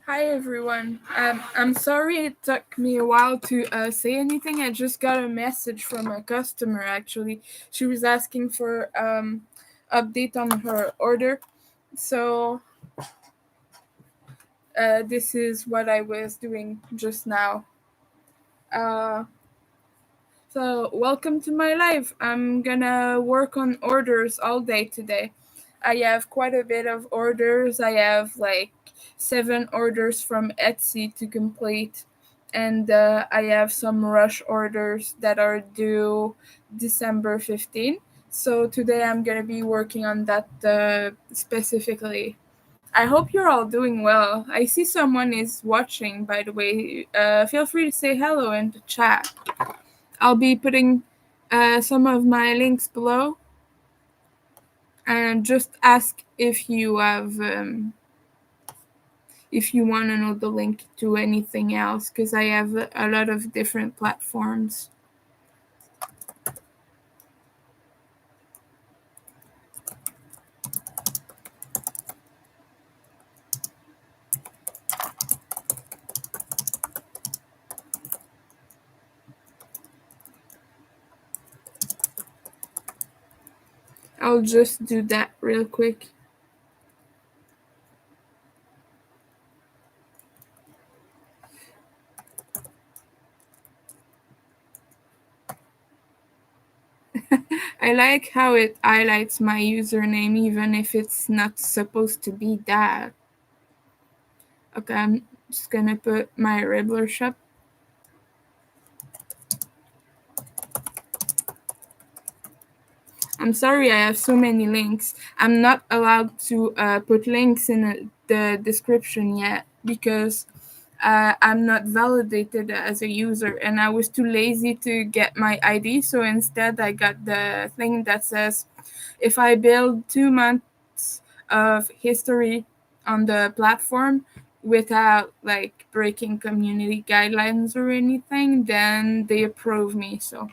Hi everyone. I'm sorry it took me a while to say anything. I just got a message from a customer actually. She was asking for update on her order. So this is what I was doing just now. Uh, so welcome to my life. I'm gonna work on orders all day today. I have quite a bit of orders. I have like 7 orders from Etsy to complete, and I have some rush orders that are due December 15th. So today I'm gonna be working on that specifically. I hope you're all doing well. I see someone is watching, by the way. Feel free to say hello in the chat. I'll be putting some of my links below, and just ask if you have if you want to know the link to anything else, because I have a lot of different platforms. I'll just do that real quick. I like how it highlights my username even if it's not supposed to be that. Okay, I'm just gonna put my Ribblr shop. I'm sorry I have so many links. I'm not allowed to put links in the description yet because I'm not validated as a user, and I was too lazy to get my ID. So instead, I got the thing that says if I build 2 months of history on the platform without like breaking community guidelines or anything, then they approve me. So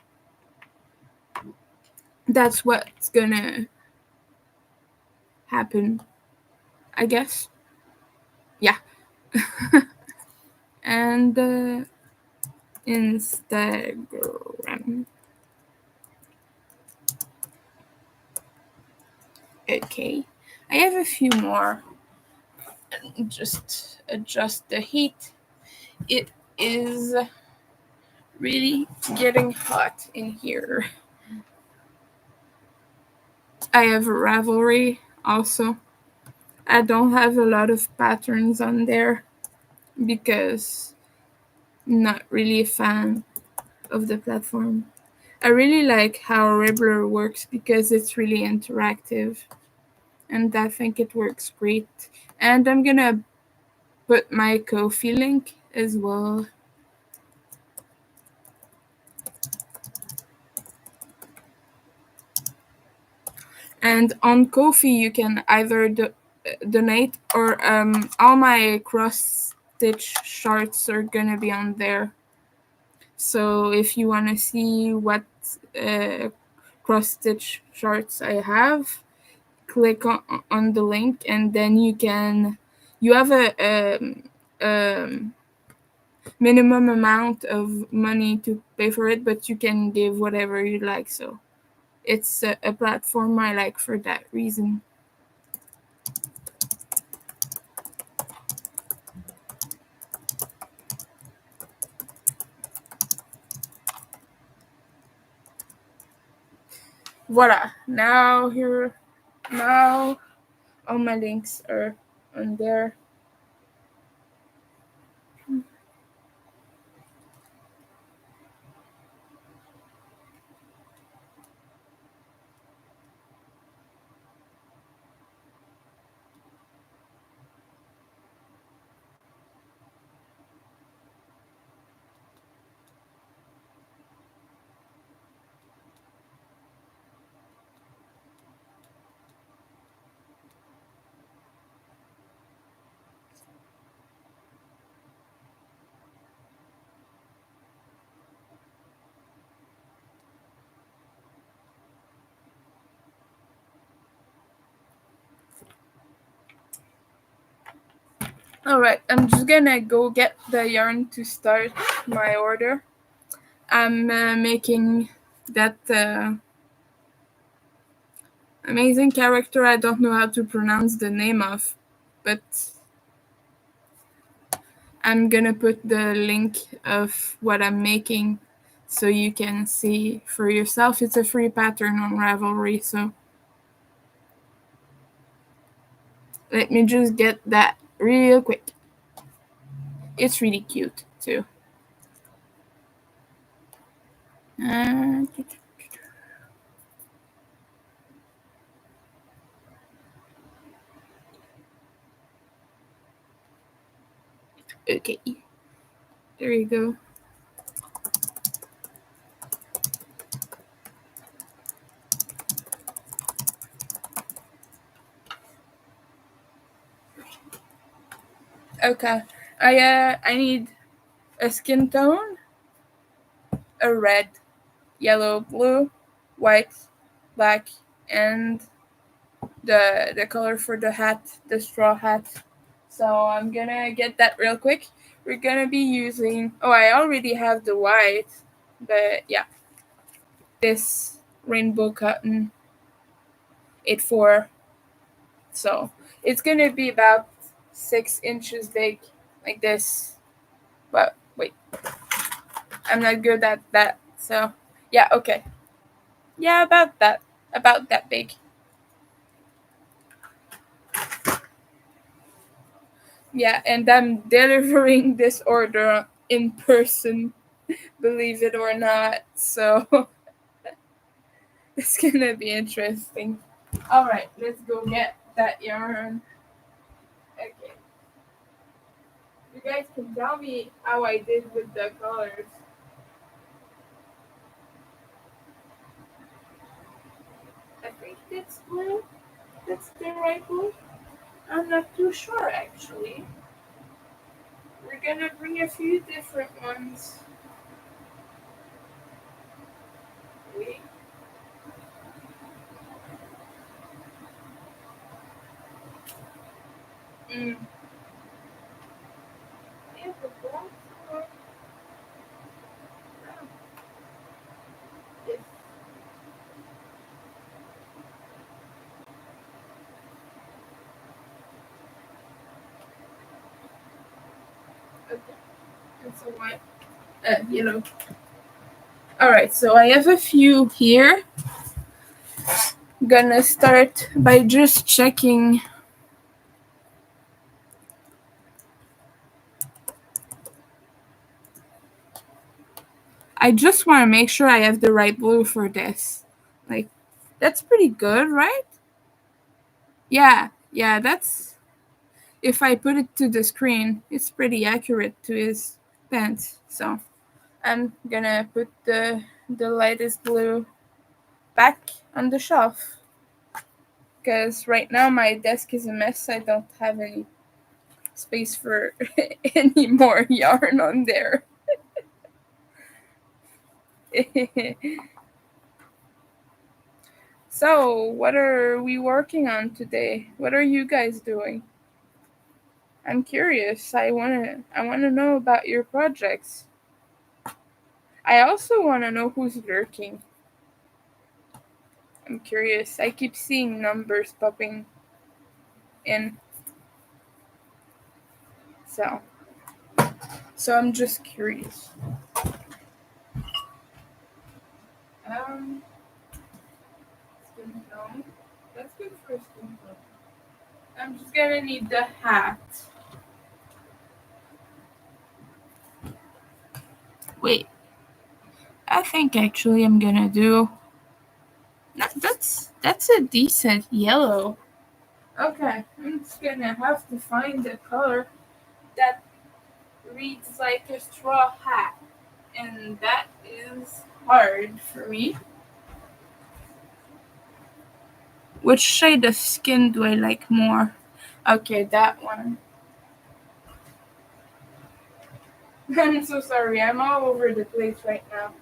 that's what's gonna happen, I guess. Yeah. And Instagram. Okay. I have a few more. Just adjust the heat. It is really getting hot in here. I have Ravelry also. I don't have a lot of patterns on there because I'm not really a fan of the platform. I really like how Ribblr works because it's really interactive, and I think it works great. And I'm gonna put my Ko-fi link as well. And on Ko-fi, you can either donate or all my cross stitch charts are gonna be on there. So if you want to see what uh, cross stitch charts I have, click on the link, and then you have a minimum amount of money to pay for it, but you can give whatever you like. So it's a platform I like for that reason. Voila! Now all my links are on there. Alright, I'm just gonna go get the yarn to start my order. I'm making that amazing character I don't know how to pronounce the name of, but I'm gonna put the link of what I'm making so you can see for yourself. It's a free pattern on Ravelry, so let me just get that real quick. It's really cute too. Okay, there you go. Okay, I need a skin tone, a red, yellow, blue, white, black, and the color for the hat, the straw hat. So I'm gonna get that real quick. We're gonna be using, oh, I already have the white, but yeah, this rainbow cotton 8-4. So it's gonna be about 6 inches big, like this. But wait, I'm not good at that. So yeah, okay. Yeah, about that big. Yeah, and I'm delivering this order in person, believe it or not. So it's gonna be interesting. Alright, let's go get that yarn. Okay. You guys can tell me how I did with the colors. I think that's blue. That's the right blue. I'm not too sure actually. We're gonna bring a few different ones. Wait. Mm. Yeah, the black one. Oh, yes. Okay. It's a white. Yellow. Alright, so I have a few here. Gonna start by just checking. I just want to make sure I have the right blue for this. Like, that's pretty good, right? Yeah, that's, if I put it to the screen, it's pretty accurate to his pants. So I'm gonna put the lightest blue back on the shelf. Because right now my desk is a mess. I don't have any space for any more yarn on there. So, what are we working on today? What are you guys doing? I'm curious. I wanna know about your projects. I also wanna know who's lurking. I'm curious. I keep seeing numbers popping in. So I'm just curious. Um Skin tone. That's good for skin tone. I'm just gonna need the hat. Wait. I think actually I'm gonna do, that's a decent yellow. Okay, I'm just gonna have to find a color that reads like a straw hat, and that is hard for me. Which shade of skin do I like more? Okay, that one. I'm so sorry, I'm all over the place right now.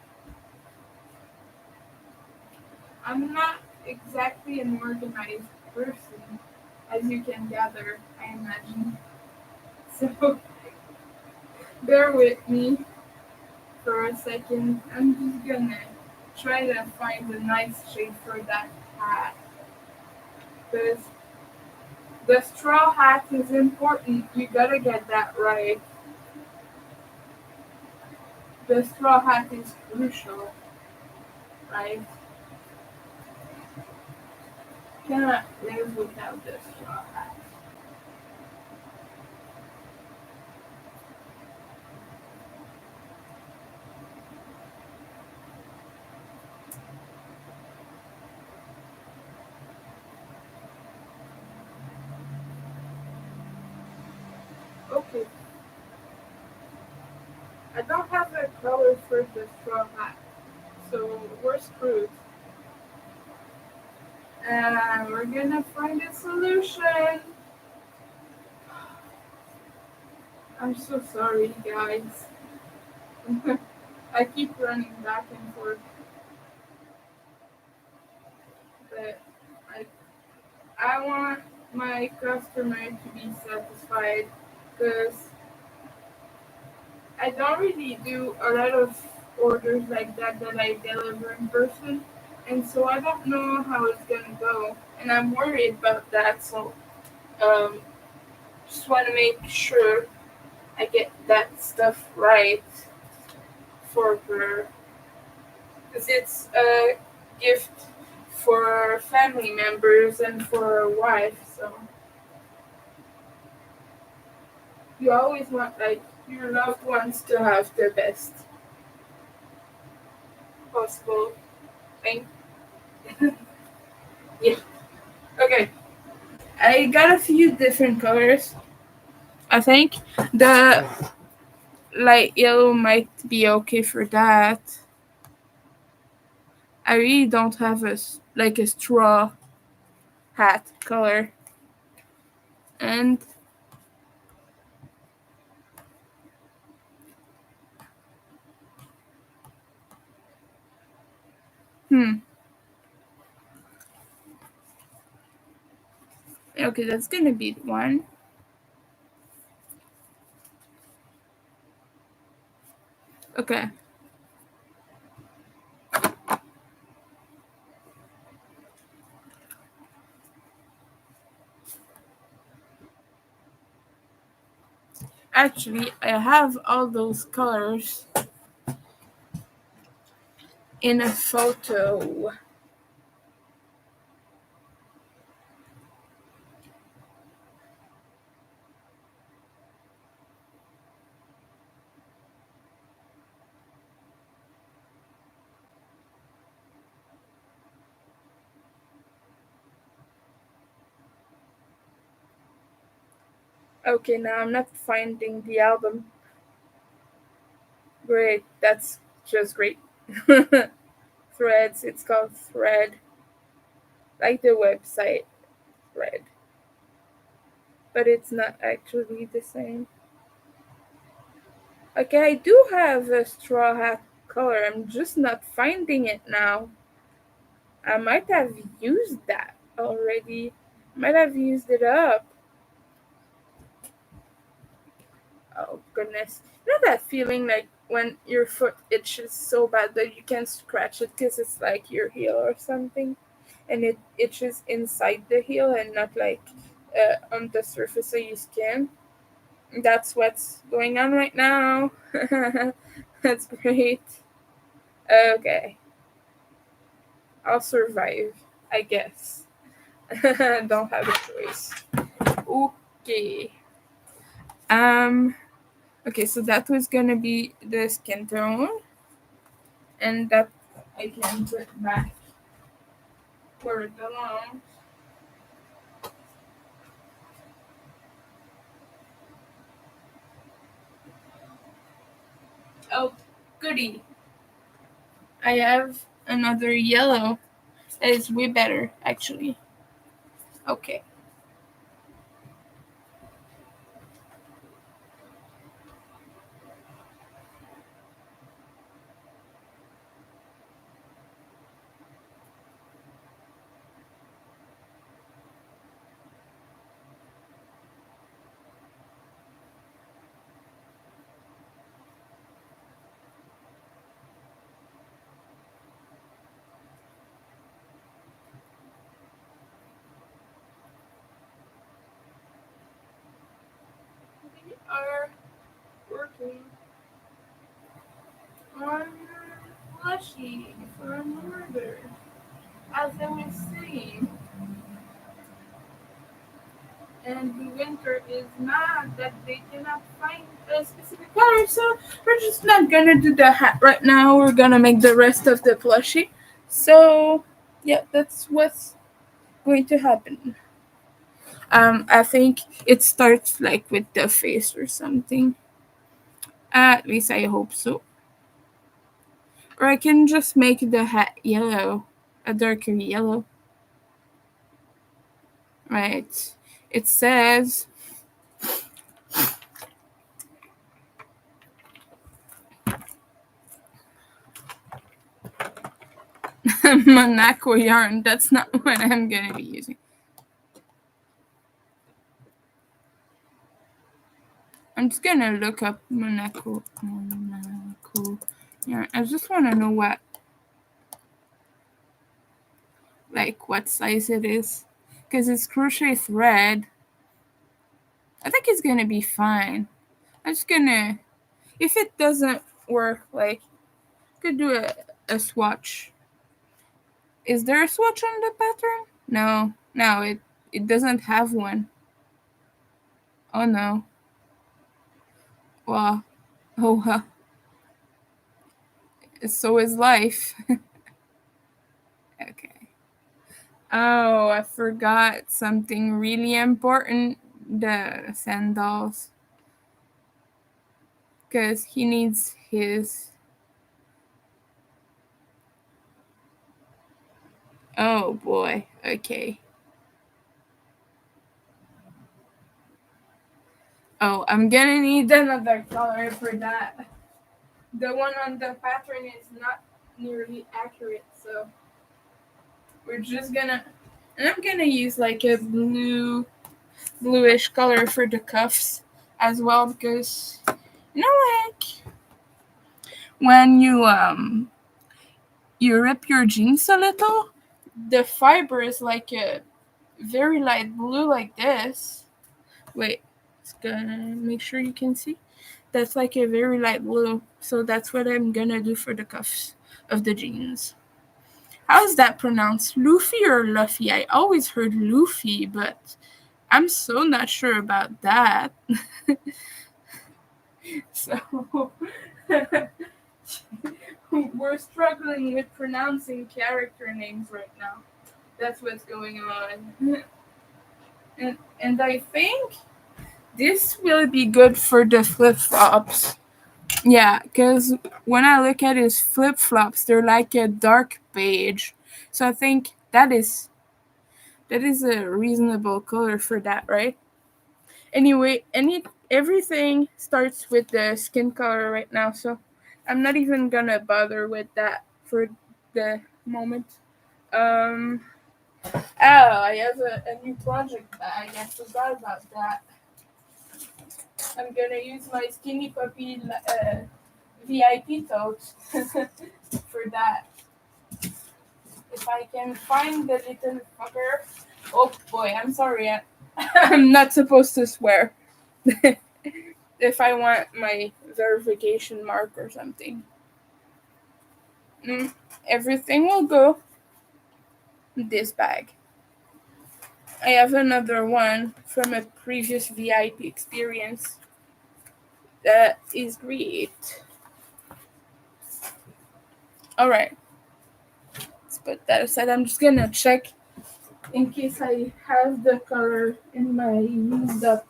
I'm not exactly an organized person, as you can gather, I imagine. So bear with me for a second. I'm just gonna try to find a nice shape for that hat. Because the straw hat is important. You gotta get that right. The straw hat is crucial, right? Cannot live without the straw hat. Okay, I don't have a color for the straw hat, so we're screwed. And we're gonna find a solution. I'm so sorry, guys. I keep running back and forth, but I I want my customer to be satisfied because I don't really do a lot of orders like that I deliver in person, and so I don't know how it's gonna go, and I'm worried about that. So um, just want to make sure I get that stuff right for her because it's a gift for family members and for a wife. So you always want like your loved ones to have the best possible thing. Yeah. Okay. I got a few different colors. I think the light yellow might be okay for that. I really don't have like a straw hat color. And hmm. Okay, that's gonna be the one. Okay. Actually, I have all those colors in a photo. Okay, now I'm not finding the album. Great, that's just great. Threads, it's called Thread, like the website Thread, but it's not actually the same. Okay, I do have a straw hat color, I'm just not finding it now. I might have used that already. Might have used it up. Oh goodness. You know that feeling like when your foot itches so bad that you can't scratch it because it's like your heel or something? And it itches inside the heel and not like on the surface of your skin? That's what's going on right now. That's great. Okay. I'll survive, I guess. Don't have a choice. Okay. Um okay, so that was gonna be the skin tone and that I can put back where it belongs. Oh goody. I have another yellow that is way better actually. Okay. are working on plushie for an order. As I was saying, and the winter is mad that they cannot find a specific color, so we're just not gonna do the hat right now. We're gonna make the rest of the plushie. So yeah, that's what's going to happen. I think it starts like with the face or something. At least I hope so. Or I can just make the hat yellow, a darker yellow. Right. It says Monaco yarn. That's not what I'm gonna be using. I'm just gonna look up Monaco yarn. I just wanna know what size it is. Because it's crochet thread. I think it's gonna be fine. I'm just gonna, if it doesn't work, like, could do a swatch. Is there a swatch on the pattern? No, it doesn't have one. Oh no. Well, oh well. So is life. Okay. Oh, I forgot something really important. The sandals. Because he needs his. Oh boy. Okay. Oh, I'm gonna need another color for that. The one on the pattern is not nearly accurate, so we're just gonna, and I'm gonna use like a bluish color for the cuffs as well, because you know, like when you rip your jeans a little, the fiber is like a very light blue like this. Wait, it's gonna make sure you can see. That's like a very light blue, so that's what I'm gonna do for the cuffs of the jeans. How is that pronounced? Luffy or Luffy? I always heard Luffy, but I'm so not sure about that. So we're struggling with pronouncing character names right now. That's what's going on. And I think this will be good for the flip-flops. Yeah, because when I look at his flip-flops, they're like a dark beige. So I think that is a reasonable color for that, right? Anyway, everything starts with the skin color right now, so I'm not even gonna bother with that for the moment. Um, I have a new project bag. I forgot about that. I'm gonna use my Skinny Puppy VIP tote for that. If I can find the little fucker. Oh boy, I'm sorry. I'm not supposed to swear. If I want my verification mark or something. Everything will go in this bag. I have another one from a previous VIP experience that is great. Alright, let's put that aside. I'm just gonna check in case I have the color in my used up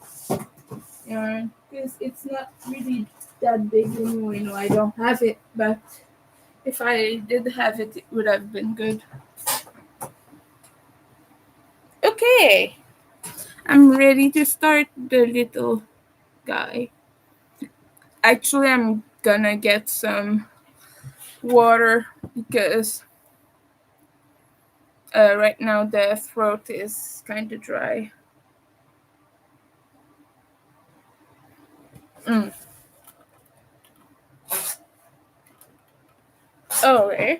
yarn, because it's not really that big anyway. No, I don't have it, but if I did have it, it would have been good. Okay, I'm ready to start the little guy. Actually, I'm gonna get some water because right now the throat is kind of dry. Okay.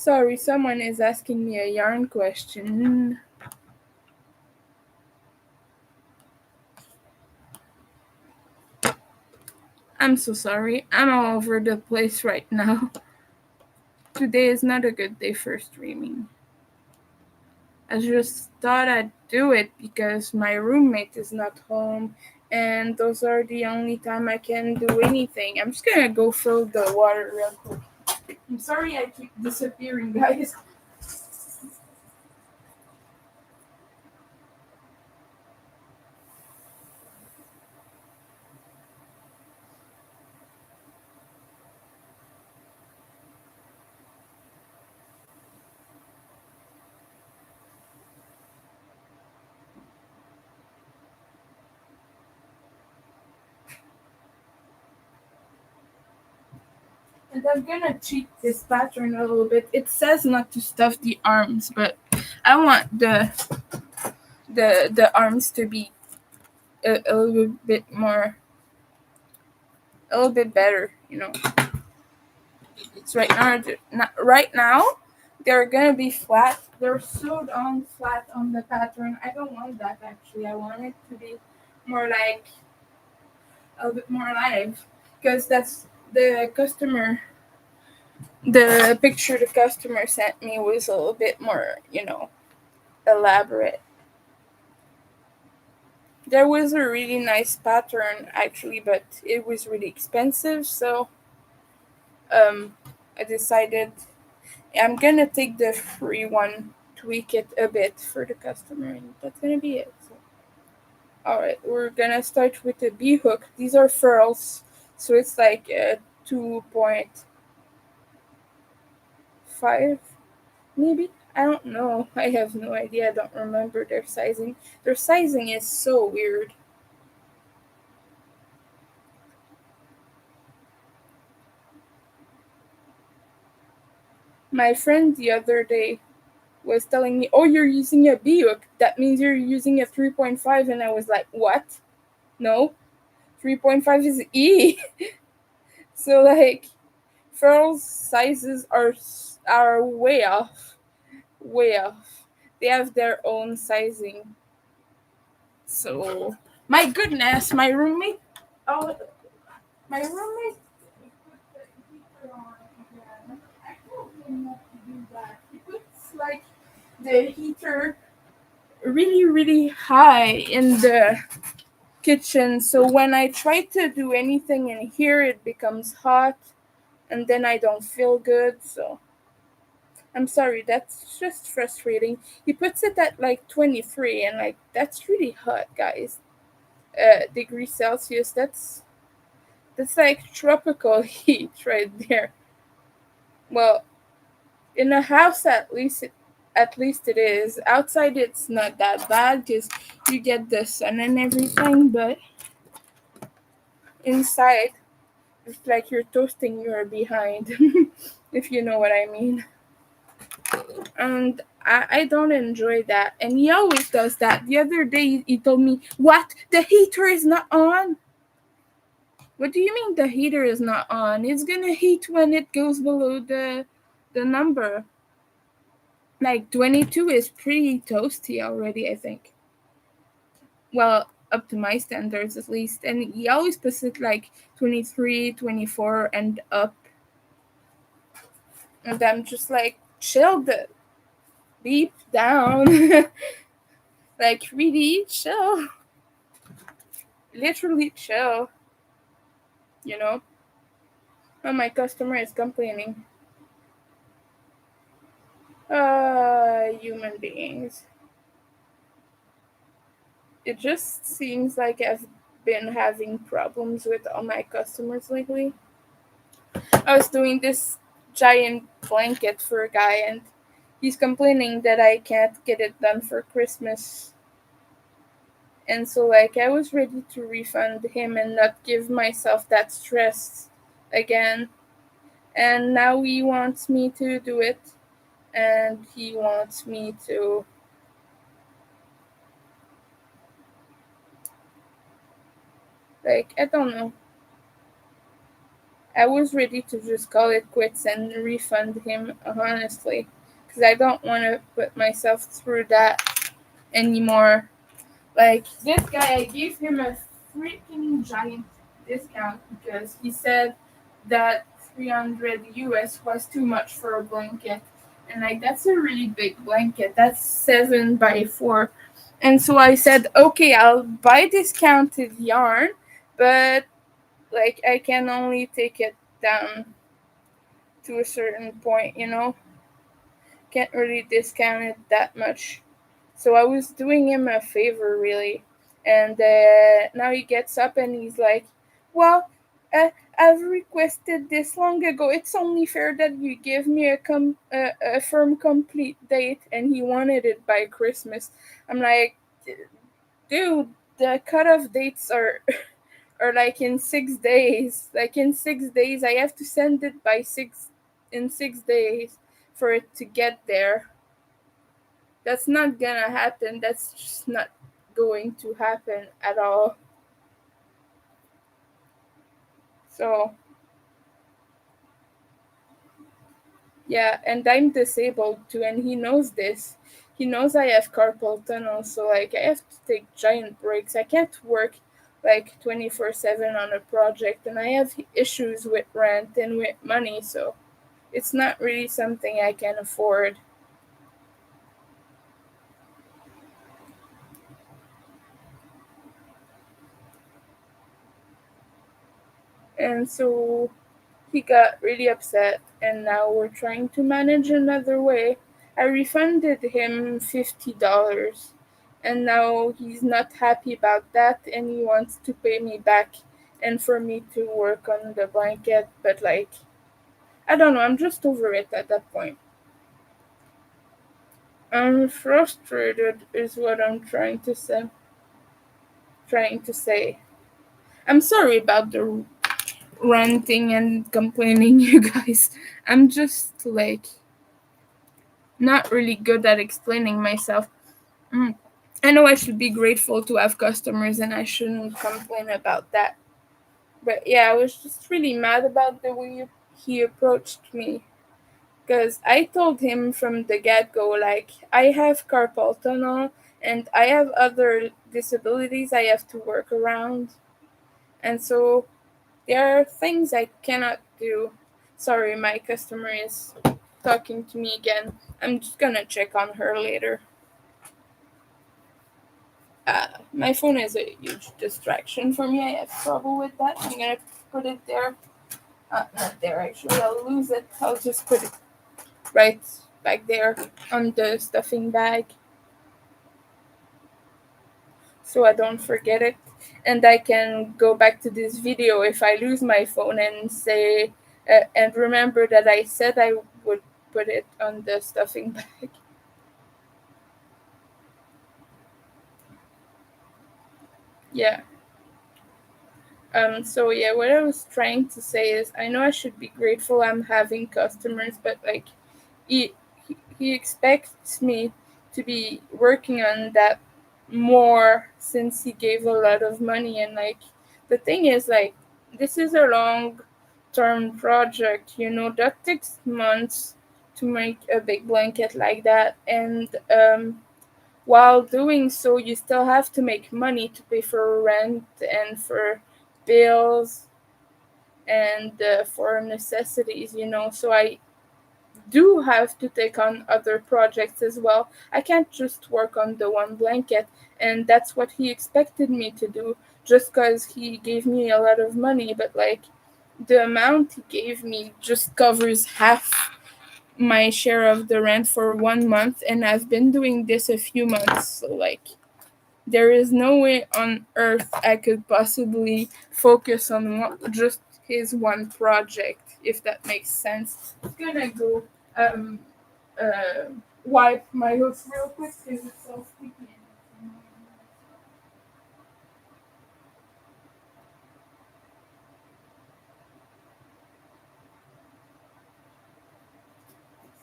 Sorry, someone is asking me a yarn question. I'm so sorry. I'm all over the place right now. Today is not a good day for streaming. I just thought I'd do it because my roommate is not home and those are the only time I can do anything. I'm just gonna go fill the water real quick. I'm sorry I keep disappearing, guys. And I'm gonna cheat this pattern a little bit. It says not to stuff the arms, but I want the arms to be a little bit more, a little bit better, you know. It's right now they're gonna be flat. They're sewed on flat on the pattern. I don't want that actually. I want it to be more like a little bit more alive because that's the customer. The picture the customer sent me was a little bit more, elaborate. There was a really nice pattern actually, but it was really expensive, so um, I decided I'm gonna take the free one, tweak it a bit for the customer, and that's gonna be it. So, all right, we're gonna start with the B hook. These are furls, so it's like a 2.5, maybe. I don't know. I have no idea. I don't remember their sizing. Their sizing is so weird. My friend the other day was telling me, "Oh, you're using a B hook. That means you're using a 3.5," and I was like, "What? No, 3.5 is E." So like, furls sizes are way off, way off. They have their own sizing. So my goodness, my roommate. Oh, my roommate. I told him not to do that. He puts like the heater really, really high in the kitchen. So when I try to do anything in here, it becomes hot, and then I don't feel good. So I'm sorry, that's just frustrating. He puts it at like 23, and like that's really hot, guys. Degrees Celsius. That's like tropical heat right there. Well, in a house at least it is. Outside it's not that bad because you get the sun and everything, but inside it's like you're toasting your behind, if you know what I mean. And I don't enjoy that. And he always does that. The other day he told me, "What? The heater is not on?" What do you mean the heater is not on? It's gonna heat when it goes below the number. Like 22 is pretty toasty already, I think. Well, up to my standards at least. And he always puts it like 23, 24, and up. And I'm just like, chill the beep down. Like, really chill. Literally chill, you know? And my customer is complaining. Human beings. It just seems like I've been having problems with all my customers lately. I was doing this giant blanket for a guy, and he's complaining that I can't get it done for Christmas. And so, like, I was ready to refund him and not give myself that stress again. And now he wants me to do it, and he wants me to, like, I don't know. I was ready to just call it quits and refund him, honestly, because I don't want to put myself through that anymore. Like, this guy, I gave him a freaking giant discount because he said that 300 US was too much for a blanket. And, like, that's a really big blanket. That's 7 by 4. And so I said, okay, I'll buy discounted yarn, but, like, I can only take it down to a certain point, you know? Can't really discount it that much. So I was doing him a favor, really. And now he gets up and he's like, well, I've requested this long ago. It's only fair that you give me a firm complete date. And he wanted it by Christmas. I'm like, dude, the cutoff dates are like in 6 days. Like in 6 days, I have to send it in 6 days for it to get there. That's not gonna happen. That's just not going to happen at all. So, yeah, and I'm disabled too, and he knows this. He knows I have carpal tunnel, so like I have to take giant breaks. I can't work like 24/7 on a project, and I have issues with rent and with money, so it's not really something I can afford. And so he got really upset, and now we're trying to manage another way. I refunded him $50, and now he's not happy about that, and he wants to pay me back and for me to work on the blanket. But, like, I don't know, I'm just over it at that point. I'm frustrated, is what I'm trying to say. I'm sorry about the ranting and complaining, you guys. I'm just like not really good at explaining myself. Mm. I know I should be grateful to have customers and I shouldn't complain about that. But yeah, I was just really mad about the way he approached me. Because I told him from the get go, like, I have carpal tunnel and I have other disabilities I have to work around. And so there are things I cannot do. Sorry, my customer is talking to me again. I'm just gonna check on her later. My phone is a huge distraction for me. I have trouble with that. I'm gonna put it there. Not there actually. I'll lose it. I'll just put it right back there on the stuffing bag so I don't forget it. And I can go back to this video if I lose my phone and say and remember that I said I would put it on the stuffing bag. Yeah. So yeah, what I was trying to say is I know I should be grateful I'm having customers, but like he he expects me to be working on that more since he gave a lot of money. And like the thing is, like, this is a long term project, you know, that takes months to make a big blanket like that. And while doing so, you still have to make money to pay for rent and for bills and for necessities, you know. So I do have to take on other projects as well. I can't just work on the one blanket, and that's what he expected me to do just because he gave me a lot of money. But, like, the amount he gave me just covers half my share of the rent for 1 month, and I've been doing this a few months, so, like, there is no way on earth I could possibly focus on just his one project, if that makes sense. I'm gonna go um, wipe my hoof real quick because it's so sticky.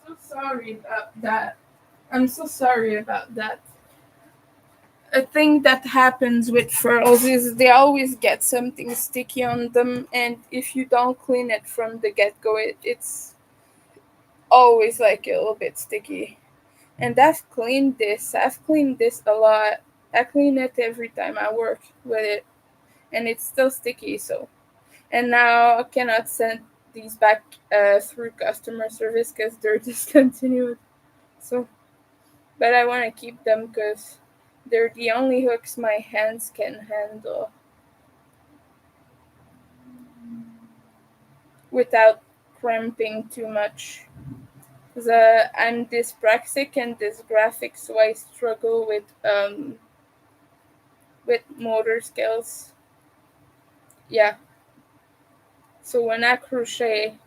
So sorry about that. I'm so sorry about that. a thing that happens with furls is they always get something sticky on them, and if you don't clean it from the get-go, it's always like a little bit sticky. And I've cleaned this a lot. I clean it every time I work with it, and it's still sticky. So, and now I cannot send these back through customer service because they're discontinued. So, but I want to keep them because they're the only hooks my hands can handle without cramping too much. I'm dyspraxic and dysgraphic, so I struggle with motor skills. Yeah. So when I crochet,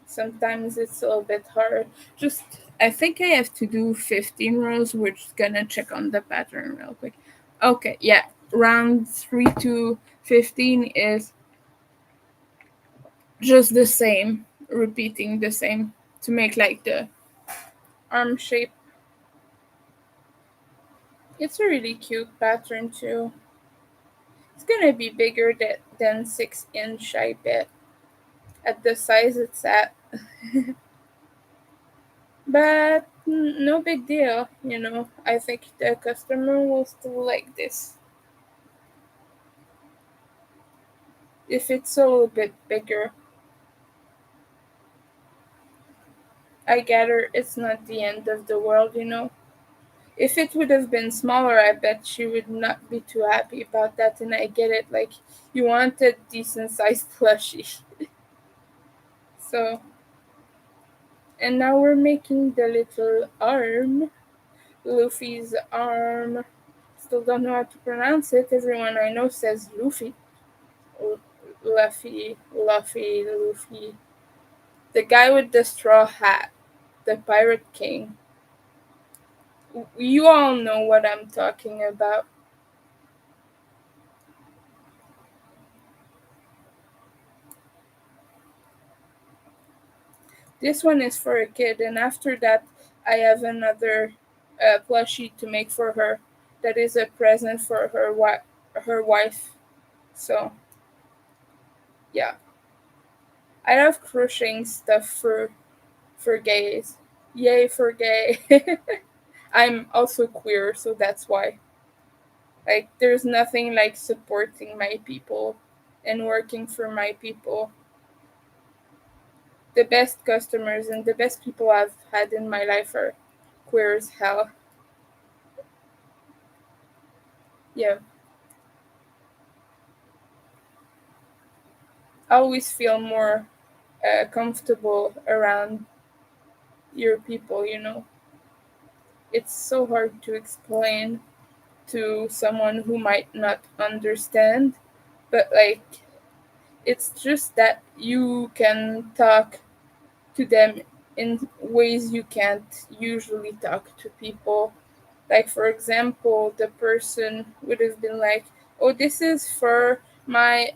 sometimes it's a little bit hard. Just I think I have to do 15 rows. We're just gonna check on the pattern real quick. Okay, yeah. Round 3 to 15 is just the same, repeating the same to make like the arm shape. It's a really cute pattern too. It's gonna be bigger than 6 inch, I bet, at the size it's at. But no big deal, you know. I think the customer will still like this. If it's a little bit bigger, I gather it's not the end of the world, you know. If it would have been smaller, I bet she would not be too happy about that, and I get it. Like, you want a decent sized plushie. So, and now we're making the little arm. Luffy's arm. Still don't know how to pronounce it. Everyone I know says Luffy. Luffy. The guy with the straw hat. The Pirate King. You all know what I'm talking about. This one is for a kid, and after that, I have another plushie to make for her. That is a present for her wife. So yeah, I love crocheting stuff for gays. Yay for gay! I'm also queer, so that's why. Like, there's nothing like supporting my people and working for my people. The best customers and the best people I've had in my life are queer as hell. Yeah. I always feel more comfortable around your people, you know. It's so hard to explain to someone who might not understand, but like, it's just that you can talk to them in ways you can't usually talk to people. Like, for example, the person would have been like, "Oh, this is for my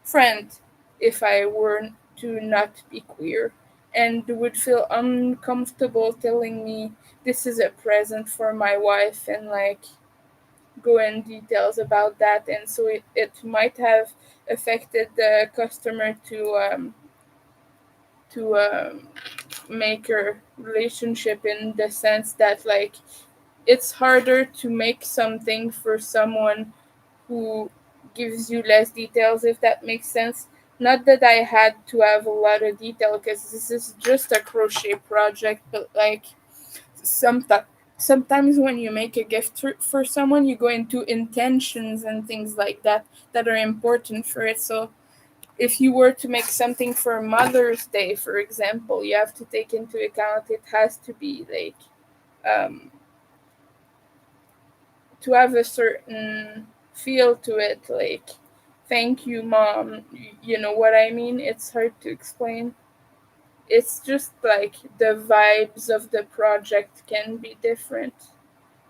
friend," if I were to not be queer, and would feel uncomfortable telling me this is a present for my wife and like go in details about that. And so it might have affected the customer to make a relationship, in the sense that like it's harder to make something for someone who gives you less details, if that makes sense. Not that I had to have a lot of detail because this is just a crochet project, but like sometimes sometimes when you make a gift for someone, you go into intentions and things like that that are important for it. So if you were to make something for Mother's Day, for example, you have to take into account it has to be like um, to have a certain feel to it, like thank you, mom. You know what I mean? It's hard to explain. It's just like the vibes of the project can be different.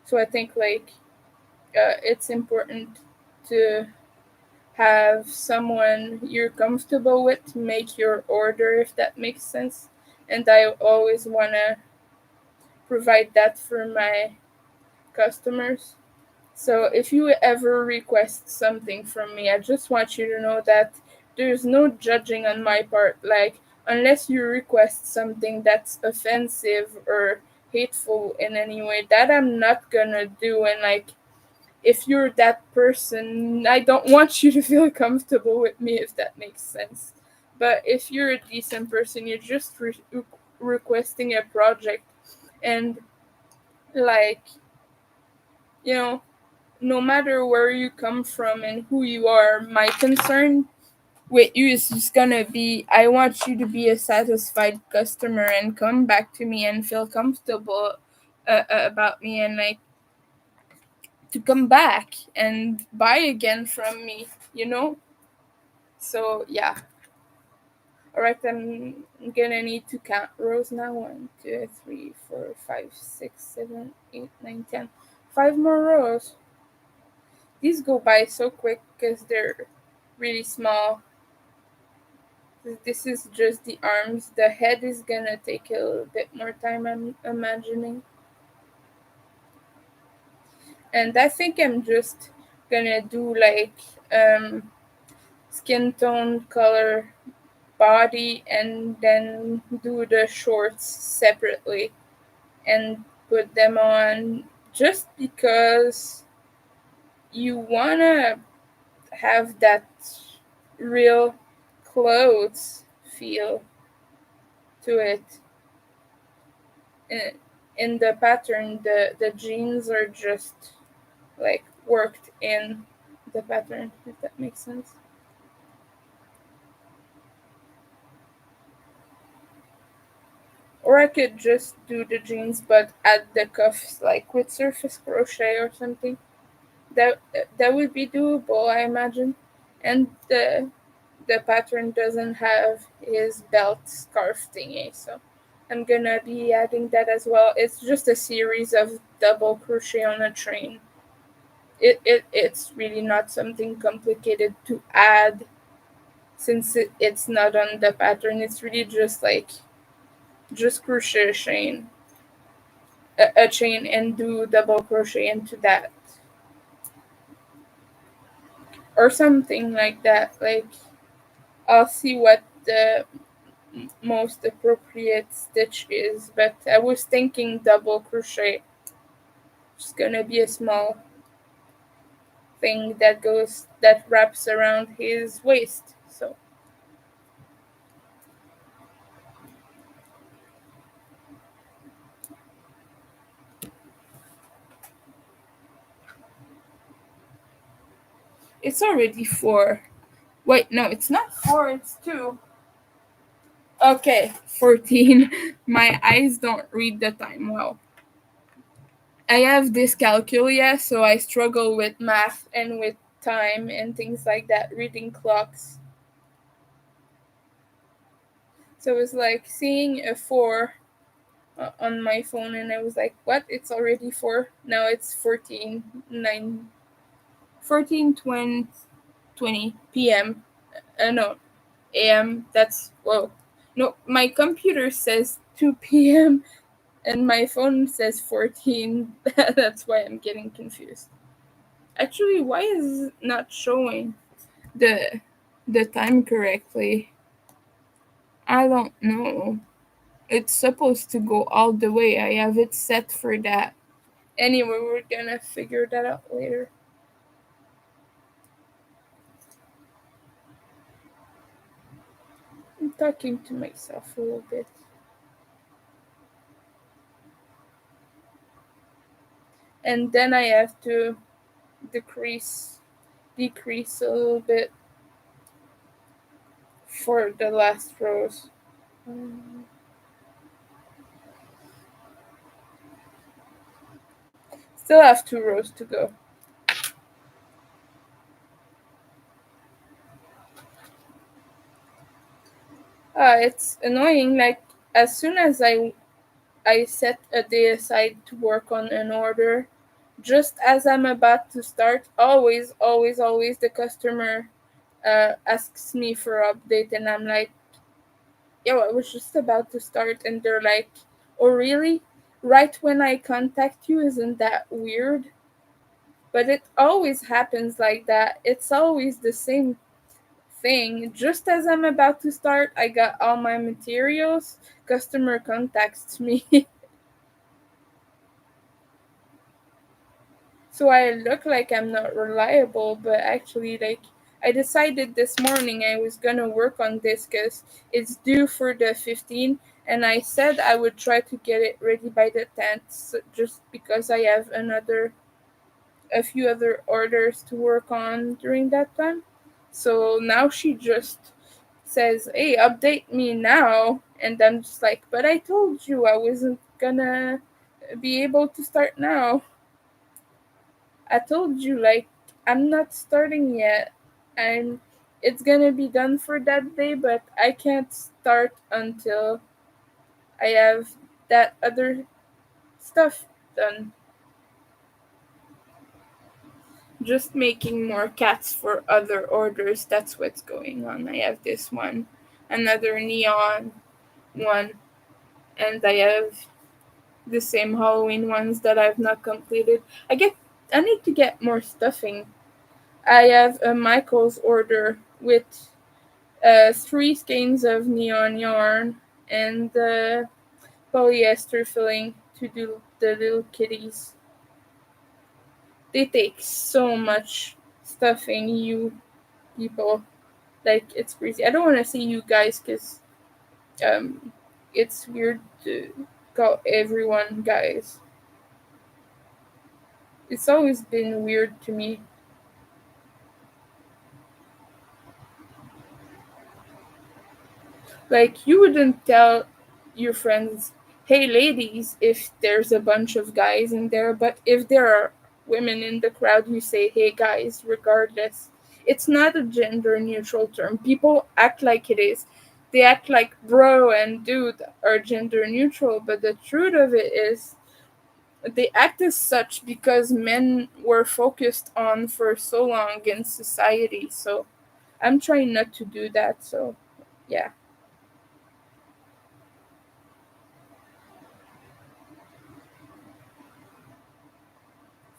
So I think like it's important to have someone you're comfortable with make your order, if that makes sense. And I always want to provide that for my customers. So if you ever request something from me, I just want you to know that there's no judging on my part. Like, unless you request something that's offensive or hateful in any way, that I'm not gonna do. And like, if you're that person, I don't want you to feel comfortable with me, if that makes sense. But if you're a decent person, you're just requesting a project, and like, you know, no matter where you come from and who you are, my concern with you is just gonna be, I want you to be a satisfied customer and come back to me and feel comfortable about me, and like to come back and buy again from me, you know? So yeah. Alright, I'm gonna need to count rows now. 1, 2, 3, 4, 5, 6, 7, 8, 9, 10. 5 more rows. These go by so quick because they're really small. This is just the arms. The head is gonna take a little bit more time, I'm imagining. And I think I'm just gonna do like skin tone, color, body, and then do the shorts separately and put them on, just because you wanna have that real clothes feel to it. In the pattern, the jeans are just like worked in the pattern, if that makes sense. Or I could just do the jeans but add the cuffs like with surface crochet or something. That would be doable, I imagine. And the pattern doesn't have his belt scarf thingy, so I'm gonna be adding that as well. It's just a series of double crochet on a train. It's really not something complicated to add, since it's not on the pattern. It's really just like just crochet a chain and do double crochet into that, or something like that. Like, I'll see what the most appropriate stitch is, but I was thinking double crochet. It's gonna be a small thing that wraps around his waist. So it's already 4. Wait, no, it's not 4, it's 2. Okay, 14. My eyes don't read the time well. I have dyscalculia, so I struggle with math and with time and things like that, reading clocks. So it was like seeing a 4 on my phone, and I was like, what? It's already 4? Now it's 14, 9, 14, 20 p.m. No, a.m. That's, whoa. No, my computer says 2 p.m. and my phone says 14. That's why I'm getting confused. Actually, why is it not showing the the time correctly? I don't know. It's supposed to go all the way. I have it set for that. Anyway, we're gonna figure that out later. I'm talking to myself a little bit. And then I have to decrease a little bit for the last rows. Still have 2 rows to go. It's annoying. Like, as soon as I set a day aside to work on an order, just as I'm about to start, always the customer asks me for update, and I'm like, yo, I was just about to start, and they're like, oh really? right when I contact you. Isn't that weird? But it always happens like that. It's always the same thing. Just as I'm about to start, I got all my materials. Customer contacts me. So I look like I'm not reliable, but actually, like, I decided this morning I was gonna work on this because it's due for the 15th, and I said I would try to get it ready by the 10th, just because I have a few other orders to work on during that time. So now she just says, "Hey, update me now," and I'm just like, "But I told you I wasn't gonna be able to start now. I told you, like, I'm not starting yet. I'm It's gonna be done for that day, but I can't start until I have that other stuff done." Just making more cats for other orders. That's what's going on. I have this one, another neon one, and I have the same Halloween ones that I've not completed. I need to get more stuffing. I have a Michael's order with 3 skeins of neon yarn and polyester filling to do the little kitties. They take so much stuffing, you people. Like, it's crazy. I don't want to say you guys because um, it's weird to call everyone guys. It's always been weird to me. Like, you wouldn't tell your friends, "Hey, ladies," if there's a bunch of guys in there, but if there are women in the crowd, you say, "Hey, guys," regardless. It's not a gender neutral term. People act like it is. They act like bro and dude are gender neutral, but the truth of it is they act as such because men were focused on for so long in society. So I'm trying not to do that. So, yeah.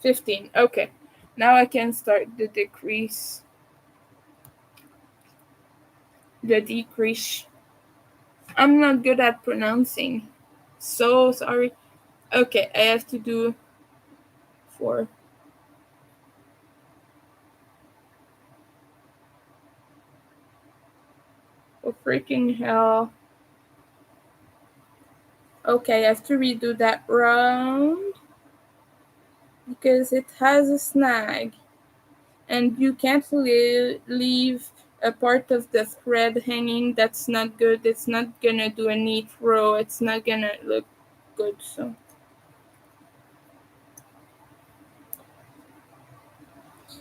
15. Okay. Now I can start the decrease. I'm not good at pronouncing. So sorry. Okay, I have to do 4. Oh, freaking hell. Okay, I have to redo that round because it has a snag. And you can't leave a part of the thread hanging. That's not good. It's not gonna do a neat row. It's not gonna look good. So,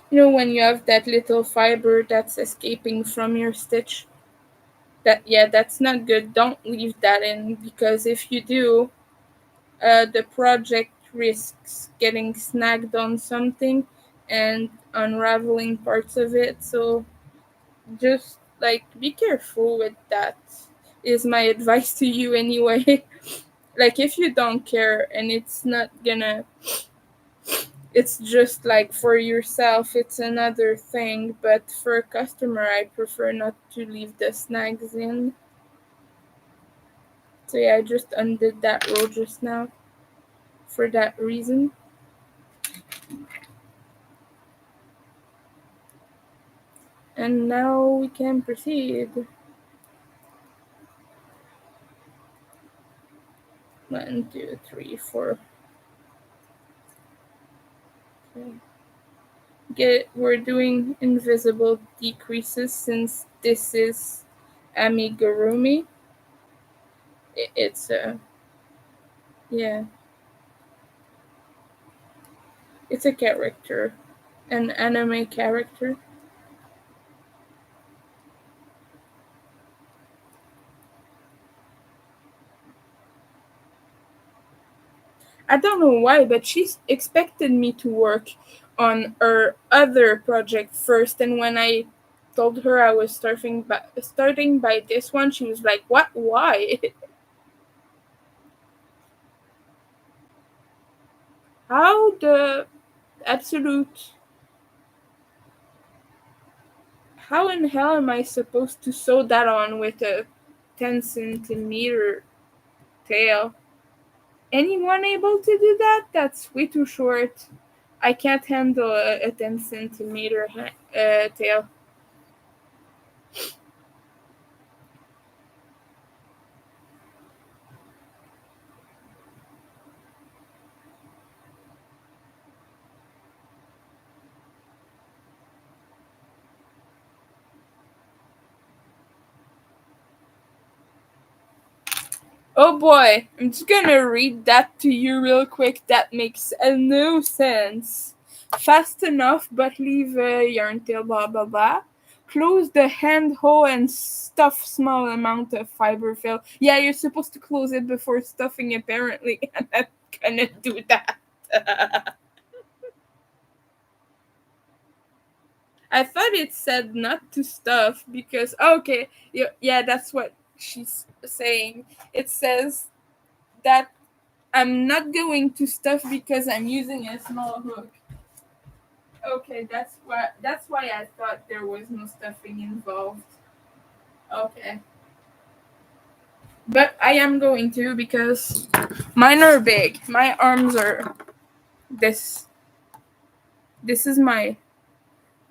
when you have that little fiber that's escaping from your stitch, that's not good. Don't leave that in, because if you do, the project risks getting snagged on something and unraveling parts of it. So just, like, be careful with that, is my advice to you anyway. Like, if you don't care and it's just like for yourself, it's another thing, but for a customer, I prefer not to leave the snags in. So yeah, I just undid that row just now for that reason. And now we can proceed. 1, 2, 3, 4. Okay. We're doing invisible decreases since this is amigurumi. It's a Yeah, it's a character, an anime character. I don't know why, but she expected me to work on her other project first, and when I told her I was starting by this one, she was like, "What? Why?" How the absolute. How in hell am I supposed to sew that on with a 10 centimeter tail? Anyone able to do that? That's way too short. I can't handle a 10 centimeter tail. Oh boy, I'm just gonna read that to you real quick. That makes no sense. Fast enough, but leave a yarn tail, blah blah blah. Close the hand hole and stuff small amount of fiber fill. Yeah, you're supposed to close it before stuffing, apparently. And I'm gonna do that. I thought it said not to stuff because okay, yeah, that's what she's saying. It says that I'm not going to stuff because I'm using a small hook. Okay, that's why I thought there was no stuffing involved. Okay. But I am going to because mine are big. My arms are this this is my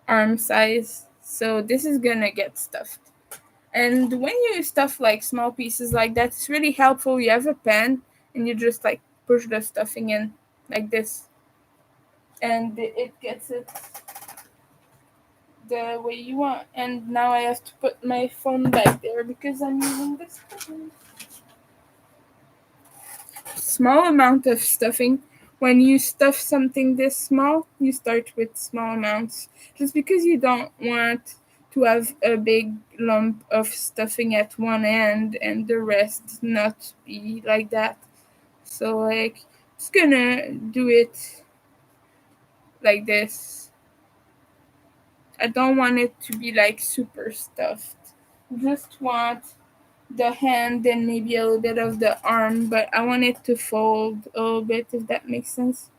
arm size. So this is gonna get stuffed. And when you stuff like small pieces like that, it's really helpful. You have a pen and you just like push the stuffing in like this, and it gets it the way you want. And now I have to put my phone back there because I'm using this phone. Small amount of stuffing. When you stuff something this small, you start with small amounts. Just because you don't want to have a big lump of stuffing at one end and the rest not be like that. So like just gonna do it like this. I don't want it to be like super stuffed. Just want the hand and maybe a little bit of the arm, but I want it to fold a little bit, if that makes sense.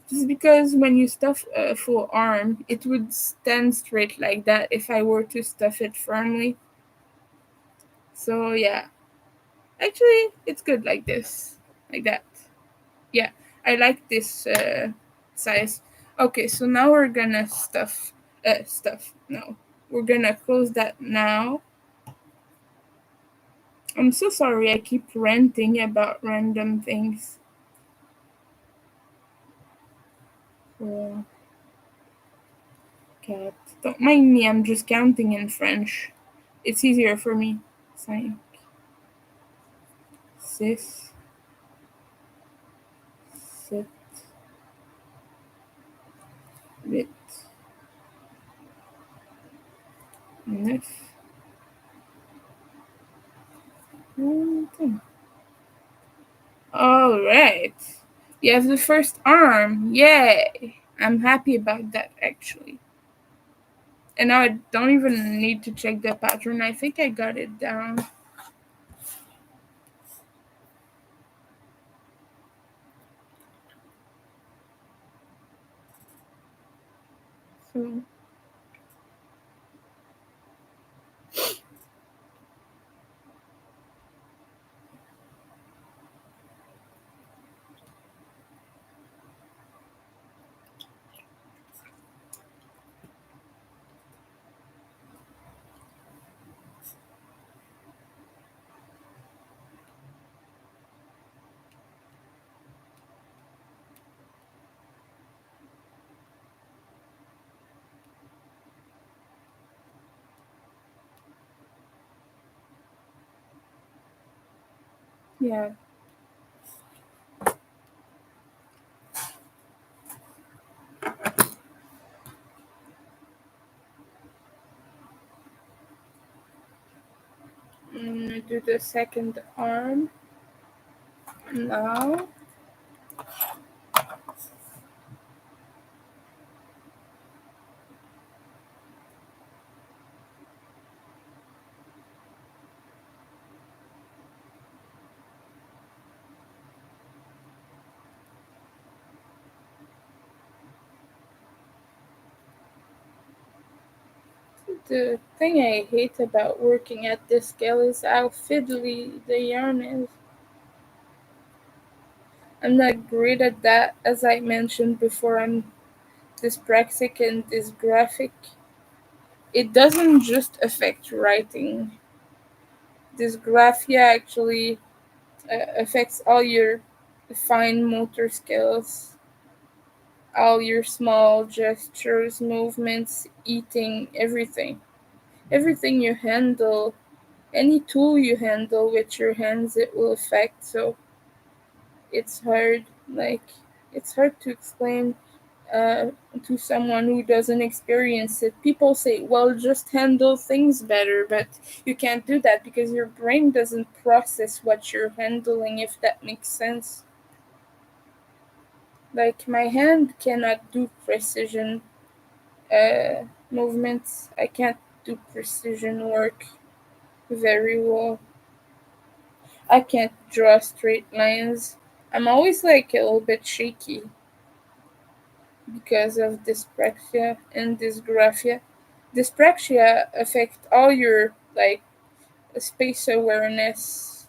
Just because when you stuff a full arm, it would stand straight like that if I were to stuff it firmly. So yeah, actually, it's good like this, like that. Yeah, I like this size. Okay, so now we're gonna stuff. No, we're gonna close that now. I'm so sorry I keep ranting about random things. Oh, cat. Don't mind me, I'm just counting in French. It's easier for me. 5, 6, 7, 8, 9, 10. Alright. You have the first arm. Yay! I'm happy about that actually. And now I don't even need to check the pattern. I think I got it down. So yeah. Do the second arm now. The thing I hate about working at this scale is how fiddly the yarn is. I'm not great at that, as I mentioned before. I'm dyspraxic and dysgraphic. It doesn't just affect writing. Dysgraphia actually affects all your fine motor skills, all your small gestures, movements, eating, everything. Everything you handle, any tool you handle with your hands, it will affect. So it's hard, like, it's hard to explain uh, to someone who doesn't experience it. People say, well, just handle things better, but you can't do that because your brain doesn't process what you're handling, if that makes sense. Like, my hand cannot do precision movements, I can't do precision work very well. I can't draw straight lines. I'm always like a little bit shaky because of dyspraxia and dysgraphia. Dyspraxia affect all your like space awareness,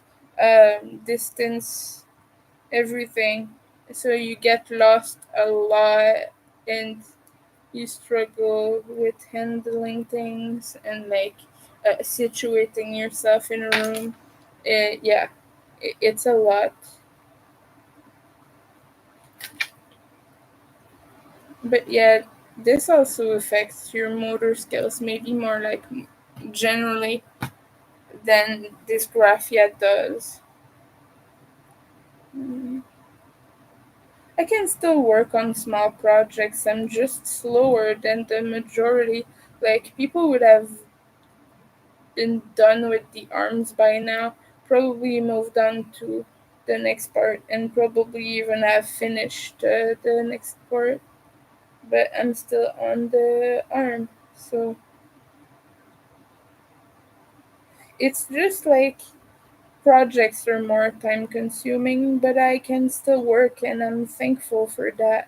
distance, everything. So you get lost a lot and you struggle with handling things and like situating yourself in a room. Yeah, it's a lot. But yeah, this also affects your motor skills, maybe more like generally than dysgraphia does. Mm. I can still work on small projects. I'm just slower than the majority. Like, people would have been done with the arms by now, probably moved on to the next part, and probably even have finished the next part. But I'm still on the arm. So it's just like projects are more time consuming, but I can still work and I'm thankful for that.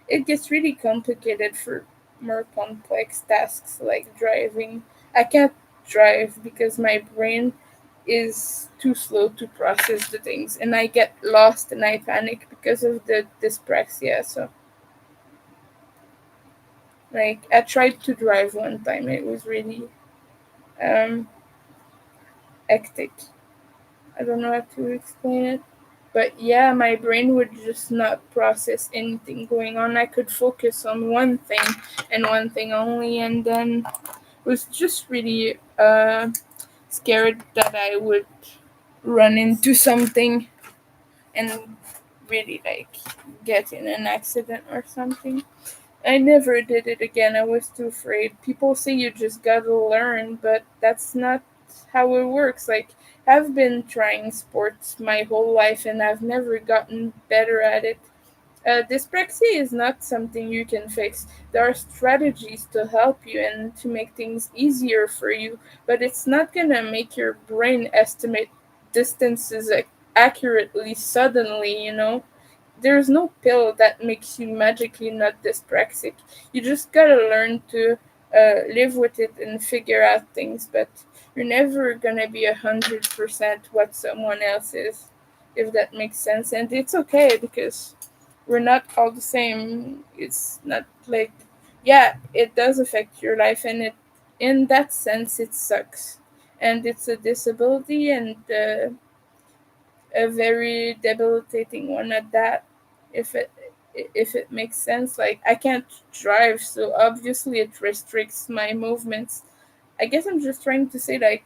It gets really complicated for more complex tasks like driving. I can't drive because my brain is too slow to process the things and I get lost and I panic because of the dyspraxia. So like I tried to drive one time. It was really um hectic. I don't know how to explain it. But yeah, my brain would just not process anything going on. I could focus on one thing and one thing only, and then was just really scared that I would run into something and really like get in an accident or something. I never did it again. I was too afraid. People say you just gotta learn, but that's not how it works. Like, I've been trying sports my whole life and I've never gotten better at it. Dyspraxia is not something you can fix. There are strategies to help you and to make things easier for you, but it's not gonna make your brain estimate distances accurately suddenly. There's no pill that makes you magically not dyspraxic. You just gotta learn to live with it and figure out things, but you're never gonna be 100% what someone else is, if that makes sense. And it's okay because we're not all the same. It's not like, yeah, it does affect your life, and it, in that sense, it sucks. And it's a disability, and a very debilitating one at that. If it makes sense, like I can't drive, so obviously it restricts my movements. I guess I'm just trying to say, like,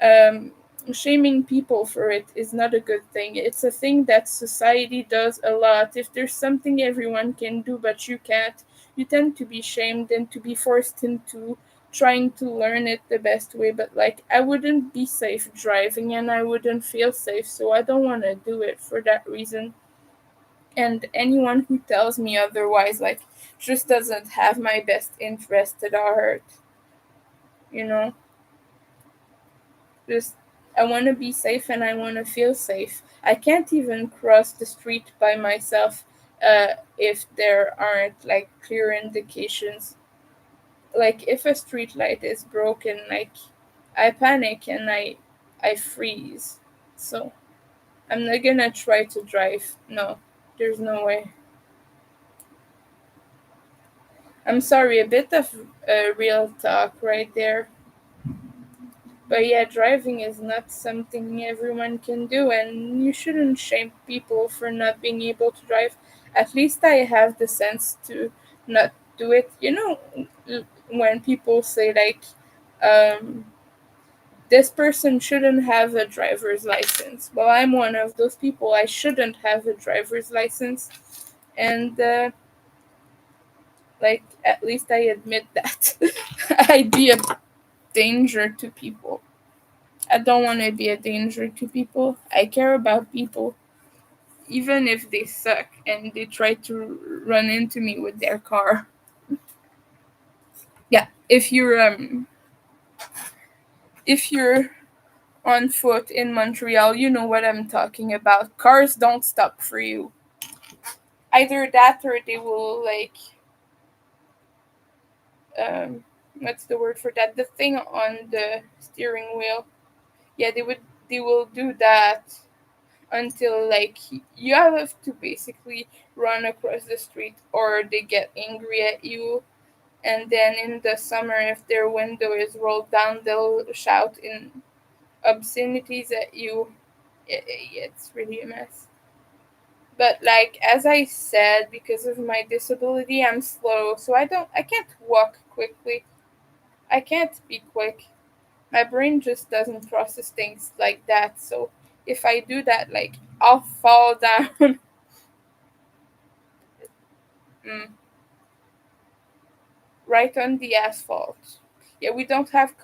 um, shaming people for it is not a good thing. It's a thing that society does a lot. If there's something everyone can do but you can't, you tend to be shamed and to be forced into trying to learn it the best way. But like, I wouldn't be safe driving and I wouldn't feel safe, so I don't want to do it for that reason. And anyone who tells me otherwise, like, just doesn't have my best interest at heart, you know. Just, I want to be safe and I want to feel safe. I can't even cross the street by myself if there aren't like clear indications. like if a street light is broken, like I panic and I freeze. So I'm not gonna try to drive. No, there's no way. I'm sorry, a bit of real talk right there. But yeah, driving is not something everyone can do, and you shouldn't shame people for not being able to drive. At least I have the sense to not do it. When people say, like, um, this person shouldn't have a driver's license. Well, I'm one of those people. I shouldn't have a driver's license. And, like, at least I admit that. I'd be a danger to people. I don't want to be a danger to people. I care about people, even if they suck and they try to run into me with their car. Yeah, if you're on foot in Montreal, you know what I'm talking about. Cars don't stop for you. Either that or they will like um what's the word for that? The thing on the steering wheel. Yeah, they will do that until like you have to basically run across the street or they get angry at you, and then in the summer if their window is rolled down they'll shout in obscenities at you. It's really a mess. But like as I said, because of my disability I'm slow, so I can't walk quickly. I can't be quick. My brain just doesn't process things like that, so if I do that, like I'll fall down. Mm, right on the asphalt. Yeah, we don't have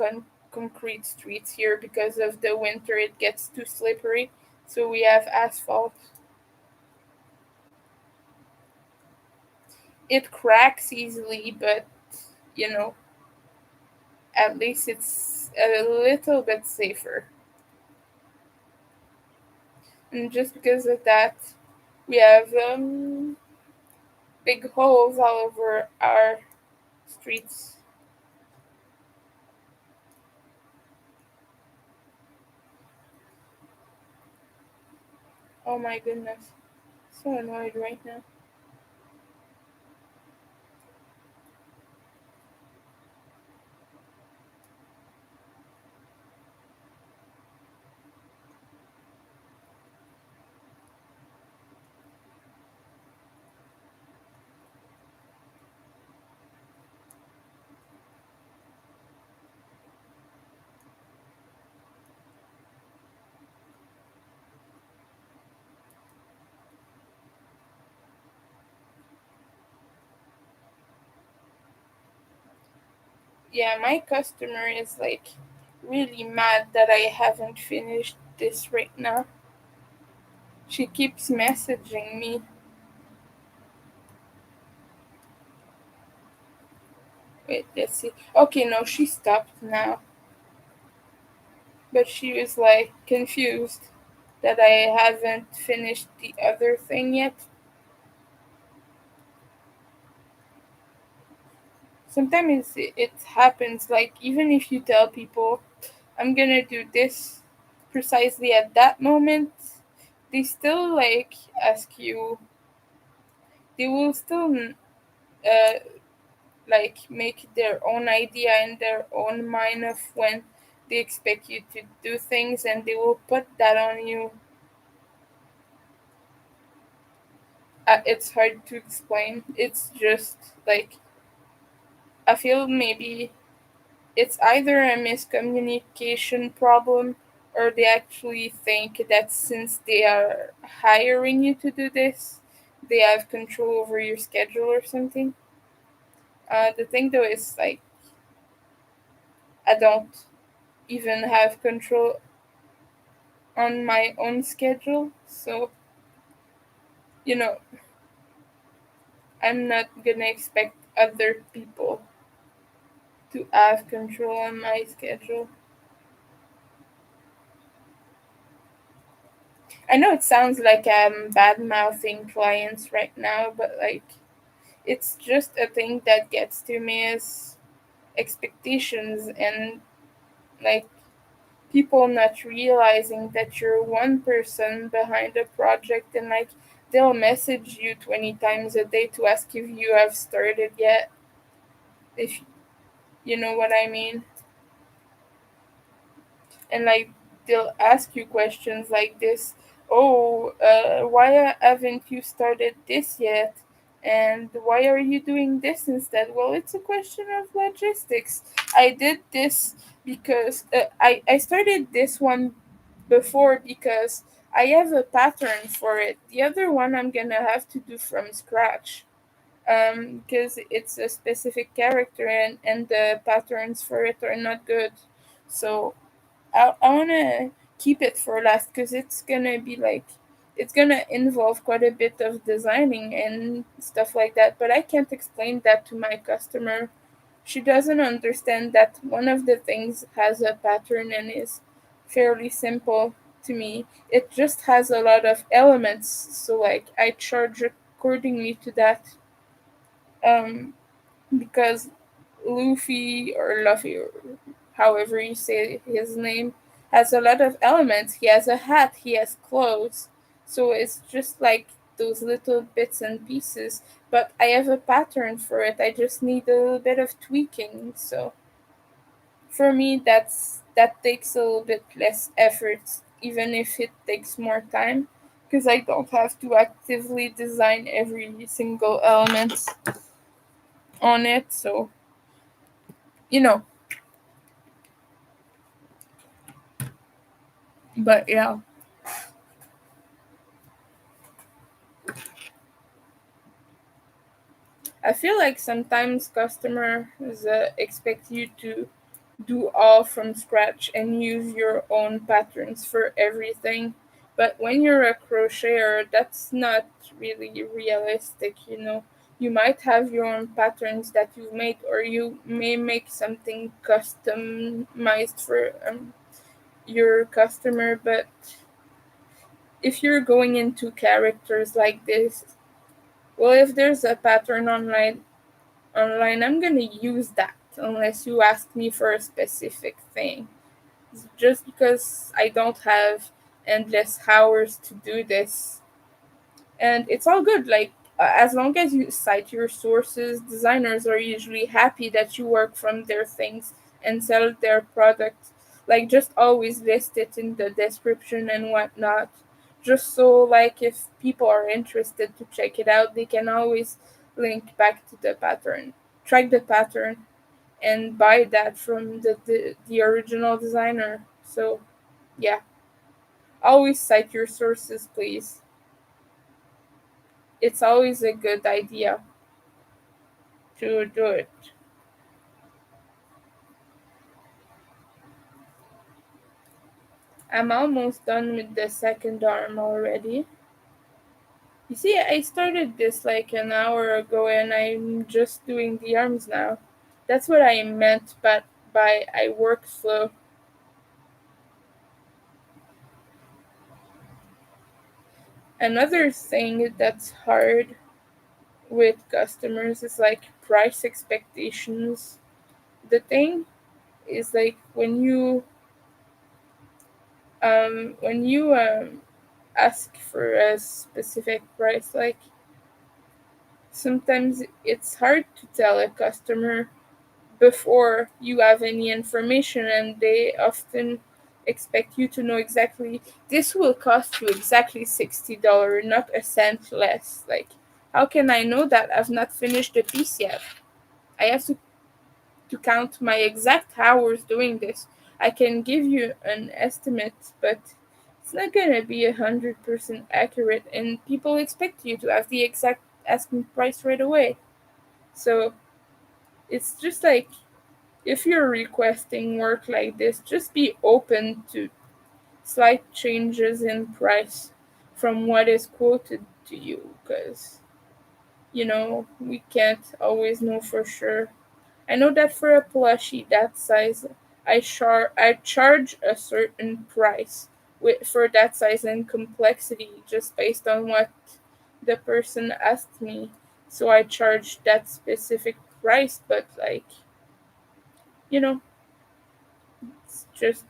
concrete streets here because of the winter. It gets too slippery, so we have asphalt. It cracks easily, but you know, at least it's a little bit safer. And just because of that, we have big holes all over our streets. Oh my goodness, so annoyed right now. Yeah, my customer is like really mad that I haven't finished this right now. She keeps messaging me. Wait, let's see. Okay, no, she stopped now. But she was like confused that I haven't finished the other thing yet. Sometimes it happens, like, even if you tell people, I'm gonna do this precisely at that moment, they still, like, ask you, they will still, uh, like, make their own idea in their own mind of when they expect you to do things, and they will put that on you. It's hard to explain. It's just like I feel maybe it's either a miscommunication problem or they actually think that since they are hiring you to do this, they have control over your schedule or something. The thing though is like I don't even have control on my own schedule, so you know I'm not gonna expect other people to have control on my schedule. I know it sounds like I'm bad mouthing clients right now, but like it's just a thing that gets to me is expectations, and like people not realizing that you're one person behind a project, and like they'll message you 20 times a day to ask if you have started yet, if you know what I mean. And like they'll ask you questions like this: oh, why haven't you started this yet, and why are you doing this instead? Well, it's a question of logistics. I did this because I started this one before because I have a pattern for it. The other one I'm gonna have to do from scratch, because it's a specific character, and the patterns for it are not good. So I want to keep it for last because it's gonna be like it's gonna involve quite a bit of designing and stuff like that, but I can't explain that to my customer. She doesn't understand that one of the things has a pattern and is fairly simple. To me, it just has a lot of elements, so like I charge accordingly to that. um because Luffy or Luffy, or however you say his name, has a lot of elements. He has a hat, he has clothes. So it's just like those little bits and pieces. But I have a pattern for it. I just need a little bit of tweaking. So for me that takes a little bit less effort, even if it takes more time. Because I don't have to actively design every single element on it. So, you know, but yeah. I feel like sometimes customers expect you to do all from scratch and use your own patterns for everything. But when you're a crocheter, that's not really realistic, you know. You might have your own patterns that you've made, or you may make something customized for your customer. But if you're going into characters like this, well, if there's a pattern online, I'm gonna use that unless you ask me for a specific thing. Just because I don't have endless hours to do this. And it's all good. Like, as long as you cite your sources, designers are usually happy that you work from their things and sell their product. Like, just always list it in the description and whatnot. Just so, like, if people are interested to check it out, they can always link back to the pattern, track the pattern, and buy that from the original designer. So, yeah, always cite your sources, please. It's always a good idea to do it. I'm almost done with the second arm already. You see, I started this like an hour ago and I'm just doing the arms now. That's what I meant by I work slow. Another thing that's hard with customers is like price expectations. The thing is like when you ask for a specific price, like sometimes it's hard to tell a customer before you have any information, and they often expect you to know exactly this will cost you exactly $60, not a cent less. Like, how can I know that? I've not finished the piece yet. I have to count my exact hours doing this. I can give you an estimate, but it's not gonna be 100% accurate, and people expect you to have the exact asking price right away. So it's just like if you're requesting work like this, just be open to slight changes in price from what is quoted to you, because we can't always know for sure. I know that for a plushie that size, I charge a certain price for that size and complexity just based on what the person asked me. So I charge that specific price, but like it's just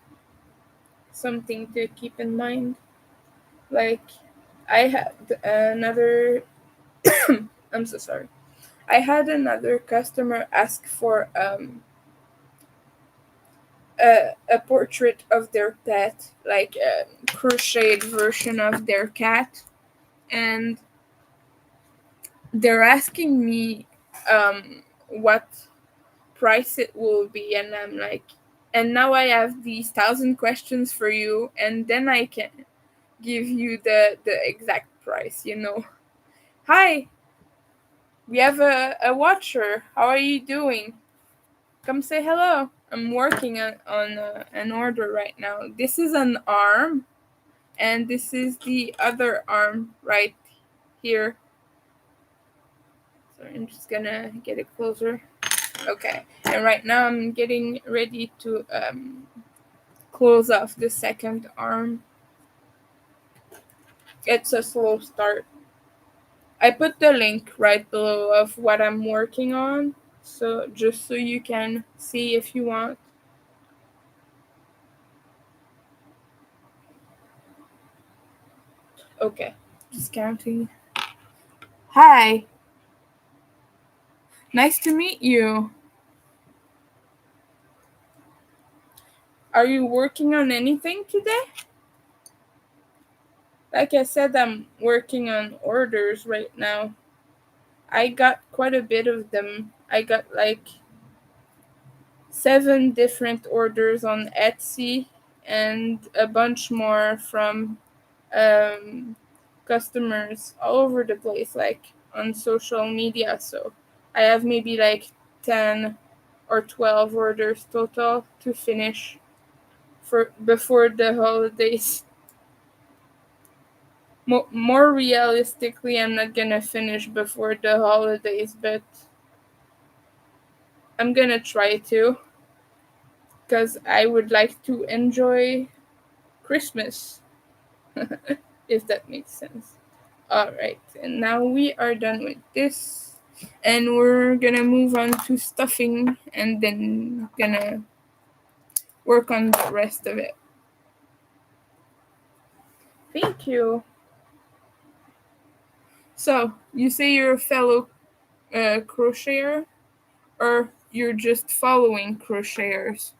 something to keep in mind. Like, I had another, I'm so sorry. I had another customer ask for a portrait of their pet, like a crocheted version of their cat, and they're asking me what price it will be, and I'm like, and now I have these 1,000 questions for you, and then I can give you the exact price. Hi, we have a watcher. How are you doing? Come say hello. I'm working on an order right now. This is an arm, and this is the other arm right here. So I'm just gonna get it closer. Okay, and right now I'm getting ready to close off the second arm. It's a slow start. I put the link right below of what I'm working on, so just so you can see if you want. Okay, just counting. Hi, nice to meet you. Are you working on anything today? Like I said, I'm working on orders right now. I got quite a bit of them. I got like 7 different orders on Etsy and a bunch more from um, customers all over the place, like on social media. So I have maybe like 10 or 12 orders total to finish for before the holidays. More realistically, I'm not gonna finish before the holidays, but I'm gonna try to, because I would like to enjoy Christmas, if that makes sense. Alright, and now we are done with this, and we're gonna move on to stuffing, and then gonna work on the rest of it. Thank you. So, you say you're a fellow crocheter, or you're just following crocheters?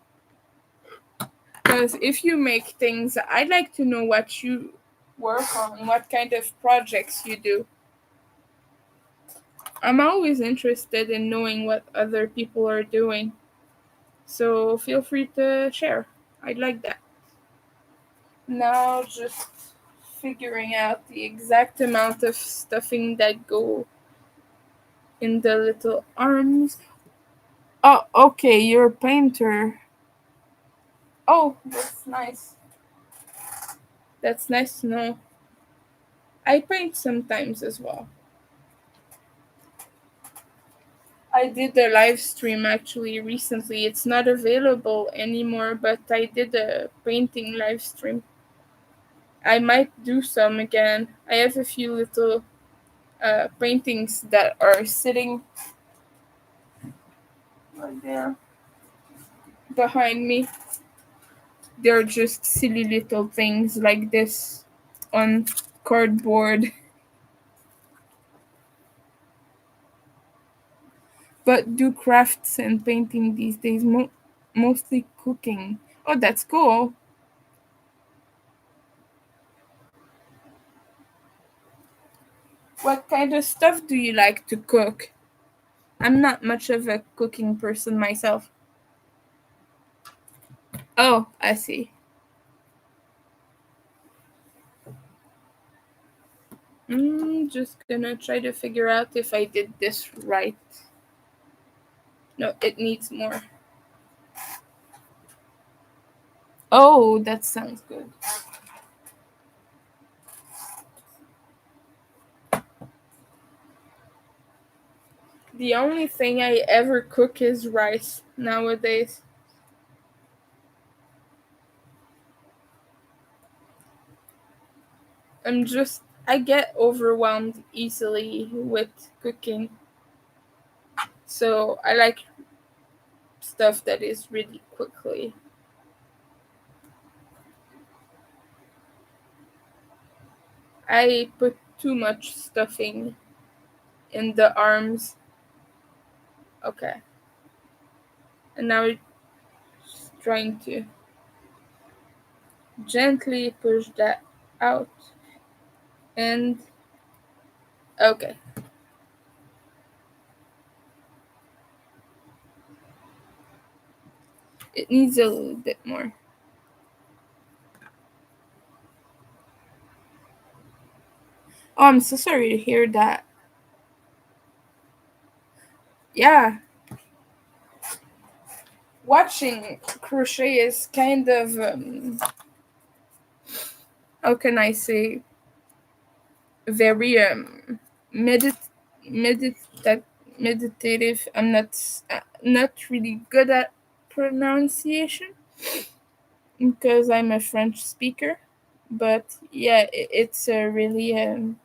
Because if you make things, I'd like to know what you work on, what kind of projects you do. I'm always interested in knowing what other people are doing, so feel free to share. I'd like that. Now, just figuring out the exact amount of stuffing that go in the little arms. Oh, okay, you're a painter. Oh, that's nice. That's nice to know. I paint sometimes as well. I did a live stream actually recently. It's not available anymore, but I did a painting live stream. I might do some again. I have a few little paintings that are sitting right there behind me. They're just silly little things like this on cardboard. But do crafts and painting these days, mostly cooking. Oh, that's cool. What kind of stuff do you like to cook? I'm not much of a cooking person myself. Oh, I see. Just gonna try to figure out if I did this right. No, it needs more. Oh, that sounds good. The only thing I ever cook is rice nowadays. I get overwhelmed easily with cooking. So I like stuff that is really quickly. I put too much stuffing in the arms. Okay. And now it's trying to gently push that out. And okay. It needs a little bit more. Oh, I'm so sorry to hear that. Yeah. Watching crochet is kind of, how can I say, very meditative. I'm not really good at pronunciation because I'm a French speaker, but yeah, it's a really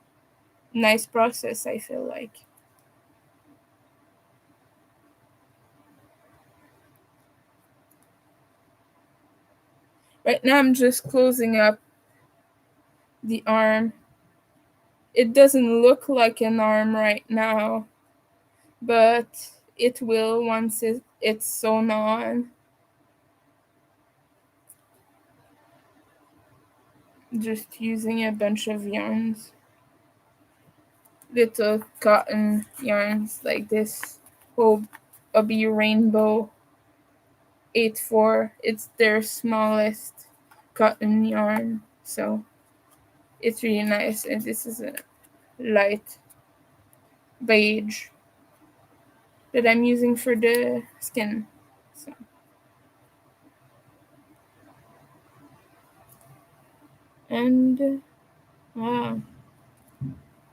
nice process, I feel like. Right now I'm just closing up the arm. It doesn't look like an arm right now, but it will once it's sewn on. Just using a bunch of yarns. Little cotton yarns like this. Hobby Rainbow 8-4. It's their smallest cotton yarn, so it's really nice. And this is a light beige that I'm using for the skin. So. And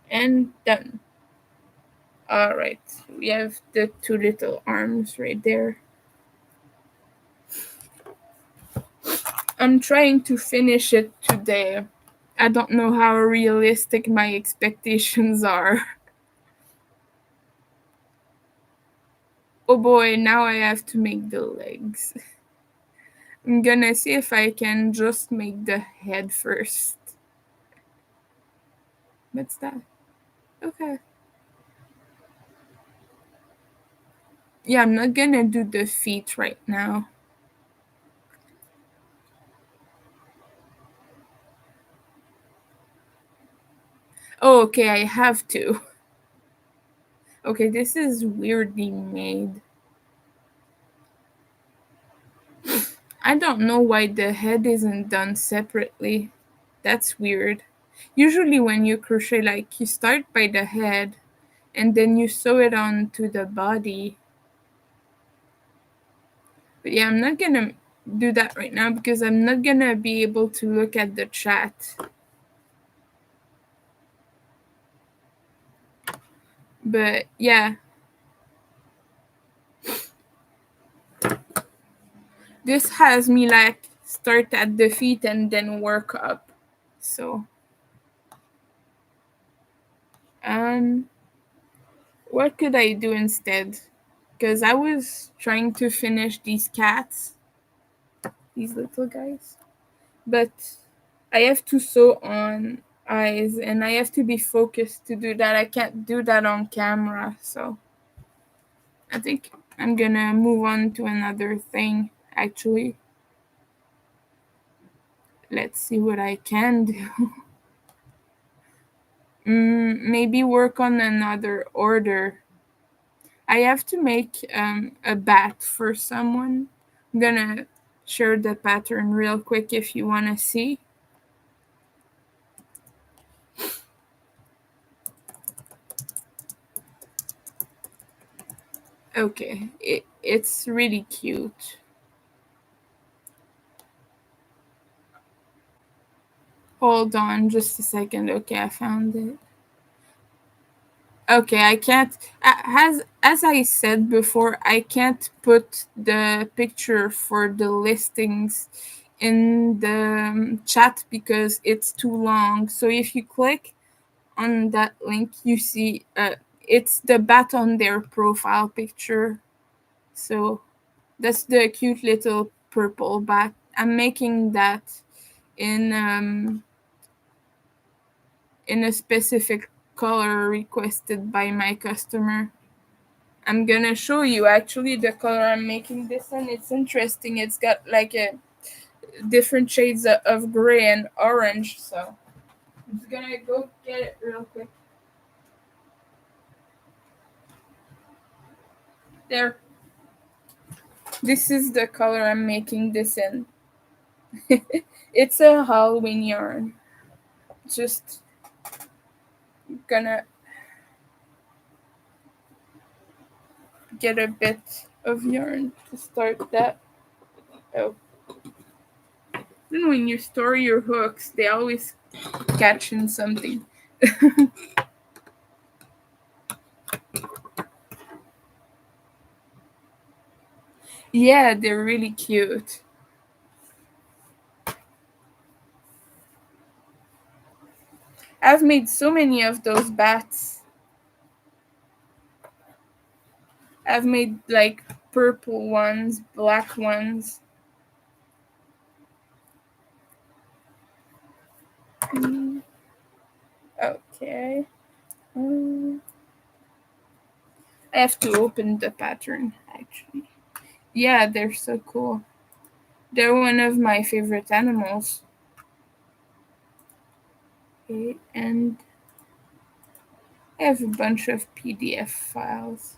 and done. All right, we have the two little arms right there. I'm trying to finish it today. I don't know how realistic my expectations are. Oh boy, now I have to make the legs. I'm gonna see if I can just make the head first. What's that? Okay. Yeah, I'm not gonna do the feet right now. Oh, okay, I have to. Okay, this is weirdly made. I don't know why the head isn't done separately. That's weird. Usually when you crochet, like, you start by the head and then you sew it onto the body. But yeah, I'm not gonna do that right now because I'm not gonna be able to look at the chat. But yeah. This has me like start at the feet and then work up. So what could I do instead? Because I was trying to finish these cats, these little guys. But I have to sew on eyes and I have to be focused to do that. I can't do that on camera, so I think I'm gonna move on to another thing actually. Let's see what I can do. Maybe work on another order. I have to make a bat for someone. I'm gonna share the pattern real quick if you wanna see. Okay, it's really cute. Hold on just a second. Okay, I found it. Okay, I can't, as I said before, I can't put the picture for the listings in the chat because it's too long. So if you click on that link, you see it's the bat on their profile picture. So That's the cute little purple bat. I'm making that in a specific color requested by my customer. I'm gonna show you actually the color I'm making this in. It's interesting. It's got like a different shades of gray and orange. So I'm just gonna go get it real quick. There. This is the color I'm making this in. It's a Halloween yarn. Just gonna get a bit of yarn to start that. Oh. Then when you store your hooks, they always catch in something. Yeah, they're really cute. I've made so many of those bats. I've made like purple ones, black ones. Okay. I have to open the pattern actually. Yeah, they're so cool. They're one of my favorite animals. Okay, and I have a bunch of PDF files.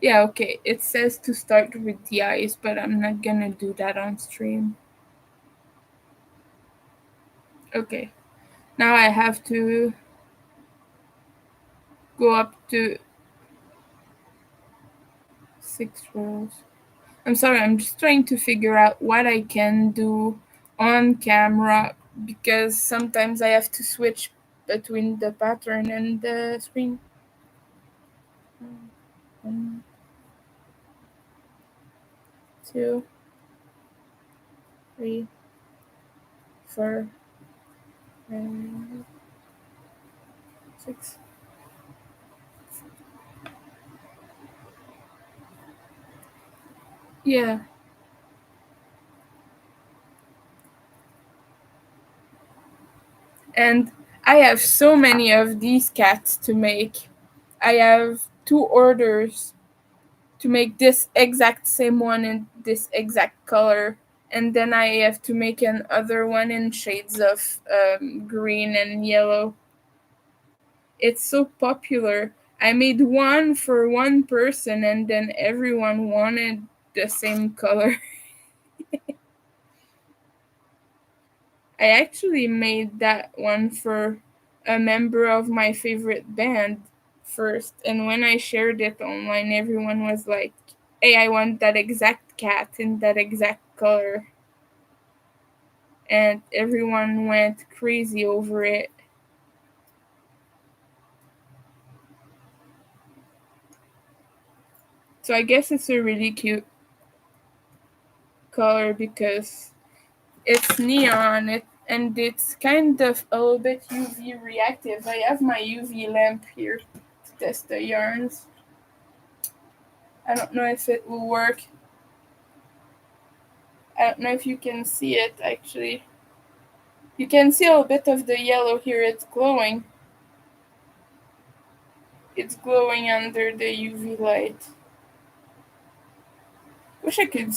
Yeah, okay. It says to start with the eyes, but I'm not gonna do that on stream. Okay. Now I have to go up to 6 rows. I'm sorry, I'm just trying to figure out what I can do on camera because sometimes I have to switch between the pattern and the screen. 1, 2, 3, 4, 5, 6. Yeah. And I have so many of these cats to make. I have 2 orders to make this exact same one in this exact color. And then I have to make another one in shades of green and yellow. It's so popular. I made one for one person and then everyone wanted the same color. I actually made that one for a member of my favorite band first, and when I shared it online, everyone was like, "Hey, I want that exact cat in that exact color." And everyone went crazy over it. So I guess it's a really cute color because it's neon and it's kind of a little bit UV reactive. I have my UV lamp here to test the yarns. I don't know if it will work. I don't know if you can see it actually. You can see a little bit of the yellow here. It's glowing. It's glowing under the UV light. Wish I could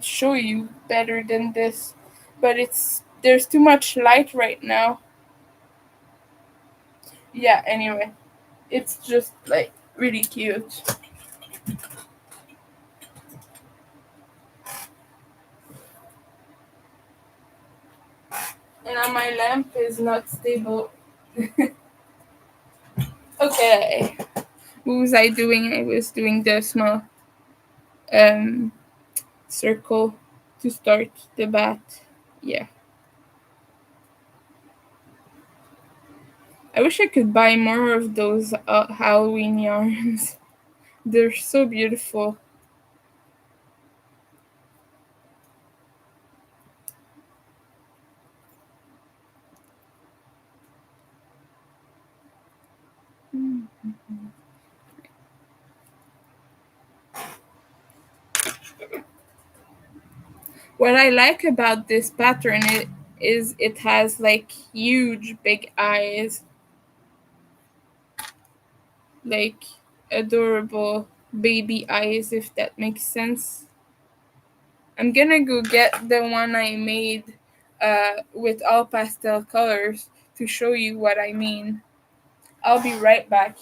show you better than this, but there's too much light right now. Yeah, anyway, it's just like really cute. And now my lamp is not stable. Okay. What was I doing? I was doing the small um circle to start the bat. Yeah. I wish I could buy more of those Halloween yarns. They're so beautiful. What I like about this pattern is it has like huge big eyes, like adorable baby eyes, if that makes sense. I'm gonna go get the one I made with all pastel colors to show you what I mean. I'll be right back.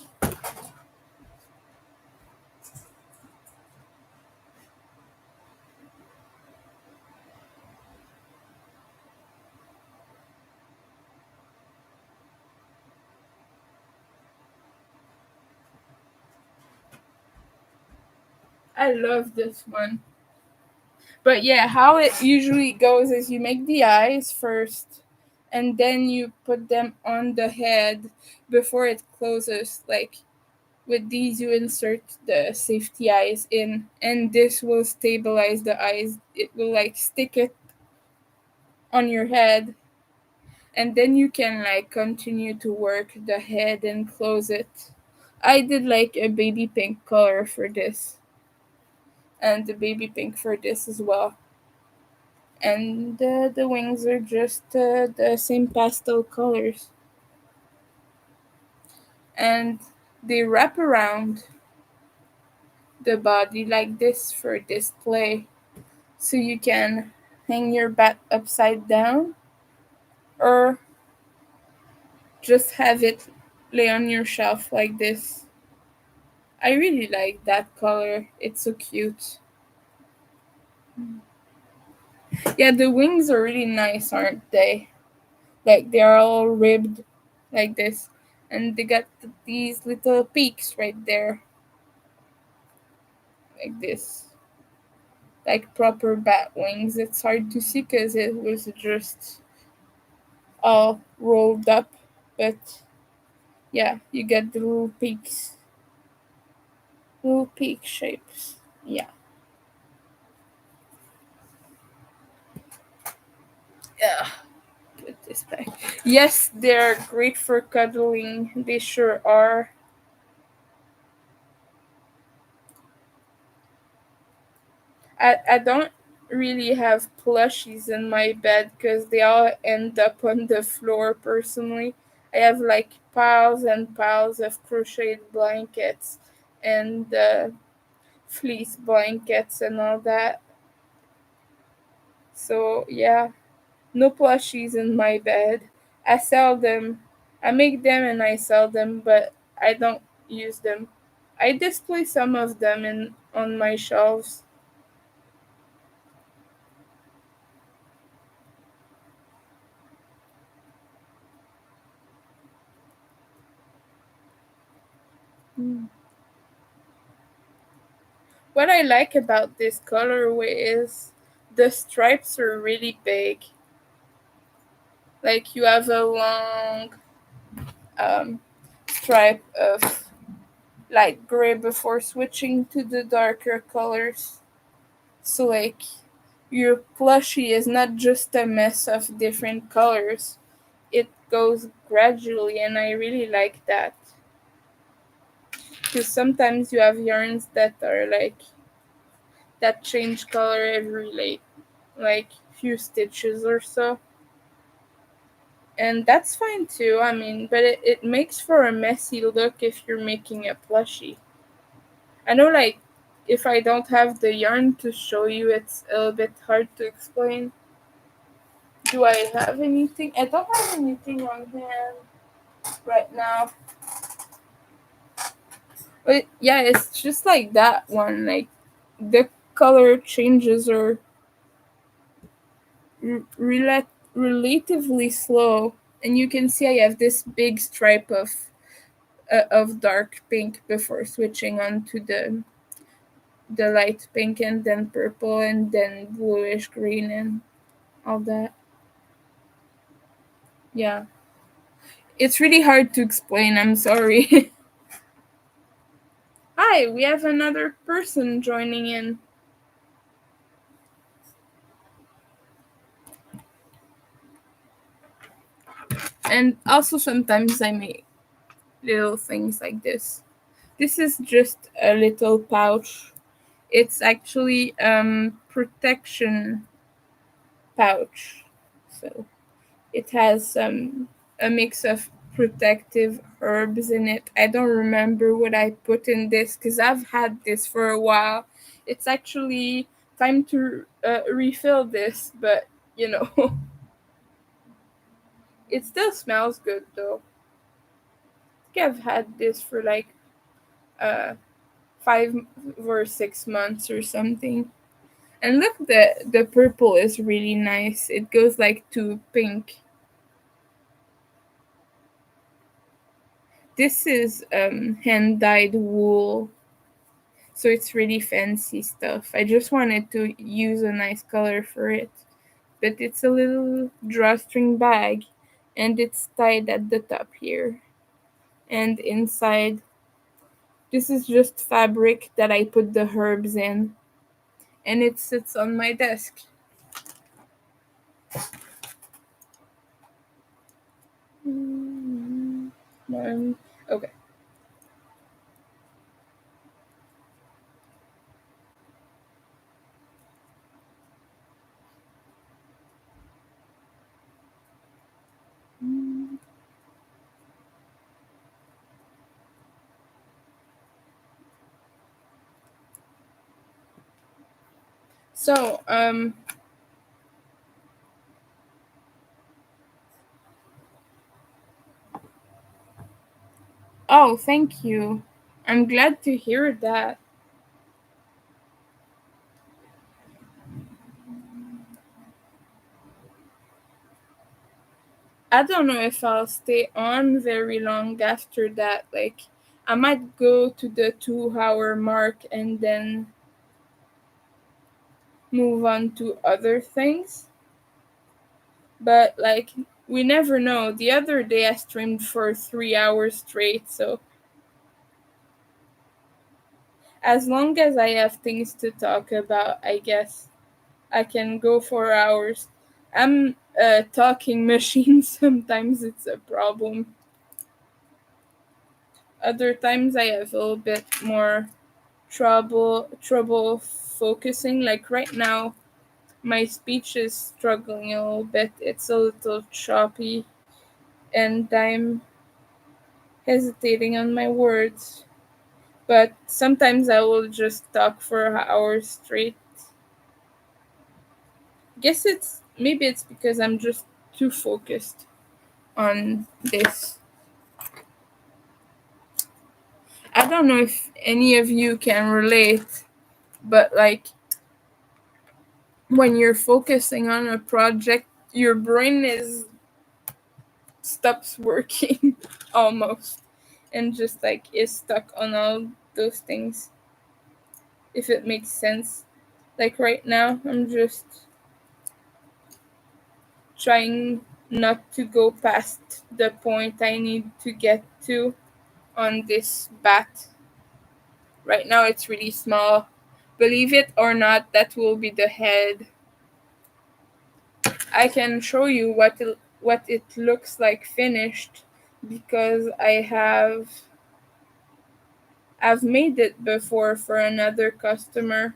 I love this one. But yeah, how it usually goes is you make the eyes first and then you put them on the head before it closes. Like with these, you insert the safety eyes in, and this will stabilize the eyes. It will like stick it on your head, and then you can like continue to work the head and close it. I did like a baby pink color for this, and the baby pink for this as well. And the wings are just the same pastel colors, and they wrap around the body like this for display, so you can hang your bat upside down or just have it lay on your shelf like this. I really like that color, it's so cute. Yeah, the wings are really nice, aren't they? Like they're all ribbed like this, and they got these little peaks right there like this, like proper bat wings. It's hard to see because it was just all rolled up, but yeah, you get the little peak shapes. Yeah. Yeah. Put this back. Yes, they're great for cuddling. They sure are. I don't really have plushies in my bed because they all end up on the floor personally. I have like piles and piles of crocheted blankets and fleece blankets and all that. So, yeah, no plushies in my bed. I sell them. I make them and I sell them, but I don't use them. I display some of them in on my shelves. Mm. What I like about this colorway is the stripes are really big. Like you have a long stripe of light gray before switching to the darker colors. So like your plushie is not just a mess of different colors. It goes gradually and I really like that. Because sometimes you have yarns that are like that change color every like few stitches or so. And that's fine too, I mean, but it makes for a messy look if you're making a plushie. I know, like, if I don't have the yarn to show you, it's a little bit hard to explain. Do I have anything? I don't have anything on hand right now. But yeah, it's just like that one. Like, the color changes are relatively slow. And you can see I have this big stripe of dark pink before switching on to the light pink and then purple and then bluish green and all that. Yeah. It's really hard to explain, I'm sorry. Hi, we have another person joining in. And also sometimes I make little things like this. This is just a little pouch. It's actually protection pouch. So it has a mix of protective herbs in it. I don't remember what I put in this because I've had this for a while. It's actually time to refill this, but you know, it still smells good though. I think I've had this for like uh 5 or 6 months or something. And look, the purple is really nice. It goes like to pink. This is hand dyed wool, so it's really fancy stuff. I just wanted to use a nice color for it, but it's a little drawstring bag, and it's tied at the top here. And inside, this is just fabric that I put the herbs in, and it sits on my desk. Okay. So, oh, thank you. I'm glad to hear that. I don't know if I'll stay on very long after that. Like, I might go to the 2 hour mark and then move on to other things. But, like, we never know. The other day I streamed for 3 hours straight, so as long as I have things to talk about, I guess I can go for hours. I'm a talking machine, sometimes it's a problem. Other times I have a little bit more trouble focusing. Like right now, my speech is struggling a little bit. It's a little choppy, and I'm hesitating on my words. But sometimes I will just talk for hours straight. Guess it's because I'm just too focused on this. I don't know if any of you can relate, but like when you're focusing on a project, your brain is stops working almost and just like is stuck on all those things, if it makes sense. Like right now I'm just trying not to go past the point I need to get to on this bat. Right now it's really small. Believe it or not, that will be the head. I can show you what it looks like finished because I've made it before for another customer.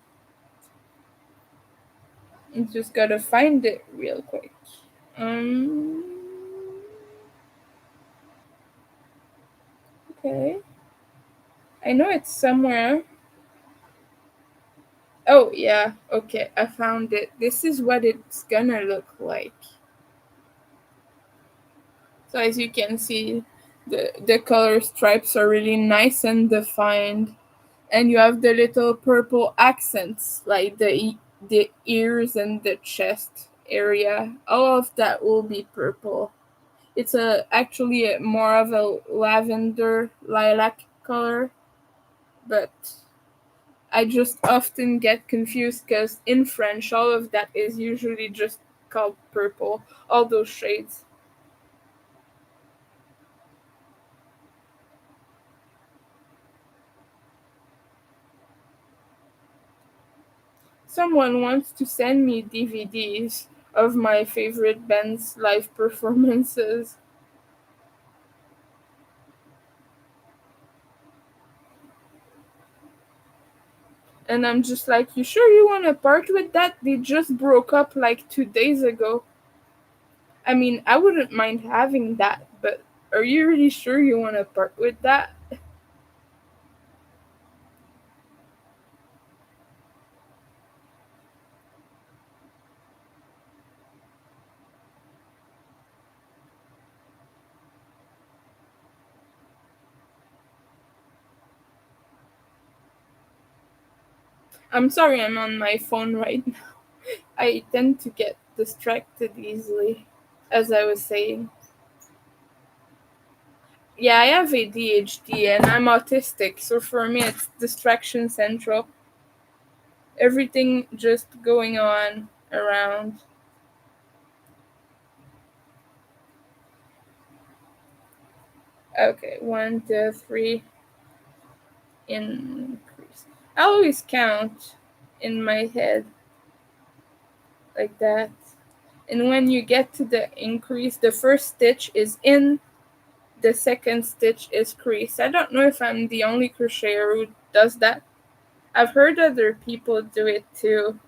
You just gotta find it real quick. Um. Okay. I know it's somewhere. Oh yeah. Okay, I found it. This is what it's gonna look like. So as you can see, the color stripes are really nice and defined, and you have the little purple accents like the ears and the chest area. All of that will be purple. It's actually more of a lavender lilac color, but I just often get confused because in French all of that is usually just called purple, all those shades. Someone wants to send me DVDs of my favorite band's live performances. And I'm just like, you sure you want to part with that? They just broke up like 2 days ago. I mean, I wouldn't mind having that, but are you really sure you want to part with that? I'm sorry, I'm on my phone right now. I tend to get distracted easily, as I was saying. Yeah, I have ADHD and I'm autistic, so for me it's distraction central. Everything just going on around. Okay, one, two, three, increase. I always count in my head like that. And when you get to the increase, the first stitch is in, the second stitch is crease. I don't know if I'm the only crocheter who does that. I've heard other people do it too.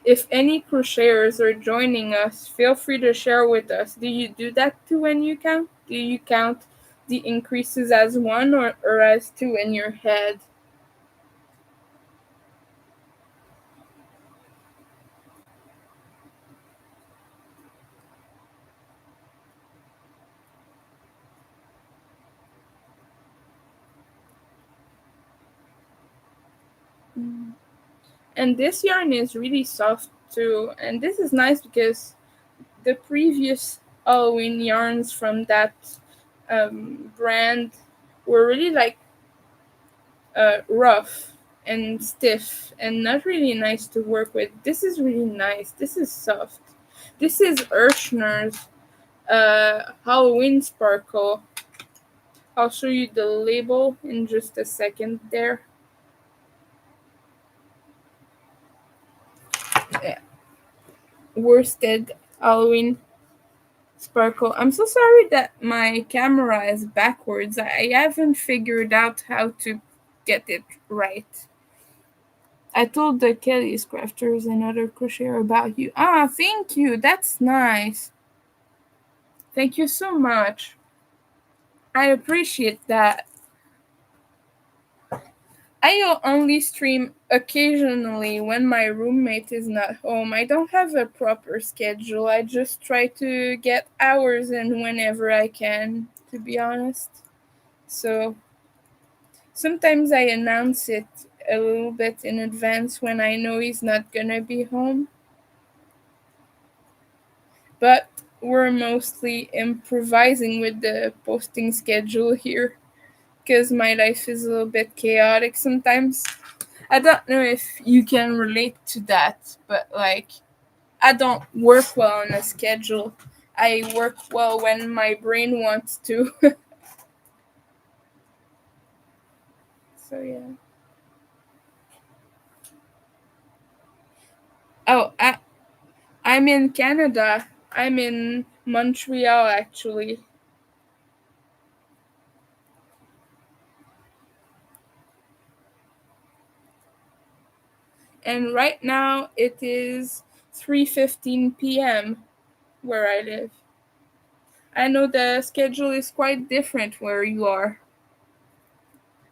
If any crocheters are joining us, feel free to share with us. Do you do that too when you count? Do you count the increases as one or as two in your head? And this yarn is really soft too. And this is nice because the previous Halloween yarns from that brand were really like rough and stiff and not really nice to work with. This is really nice. This is soft. This is Urshner's Halloween Sparkle. I'll show you the label in just a second there. Yeah. Worsted Halloween Sparkle. I'm so sorry that my camera is backwards. I haven't figured out how to get it right. I told the Kelly's Crafters and other crocheter about you. Ah, thank you. That's nice. Thank you so much. I appreciate that. I only stream occasionally when my roommate is not home. I don't have a proper schedule. I just try to get hours in whenever I can, to be honest. So sometimes I announce it a little bit in advance when I know he's not gonna be home. But we're mostly improvising with the posting schedule here because my life is a little bit chaotic sometimes. I don't know if you can relate to that, but like, I don't work well on a schedule. I work well when my brain wants to. So, yeah. Oh, I'm in Canada. I'm in Montreal, actually. And right now it is 3:15 p.m. where I live. I know the schedule is quite different where you are.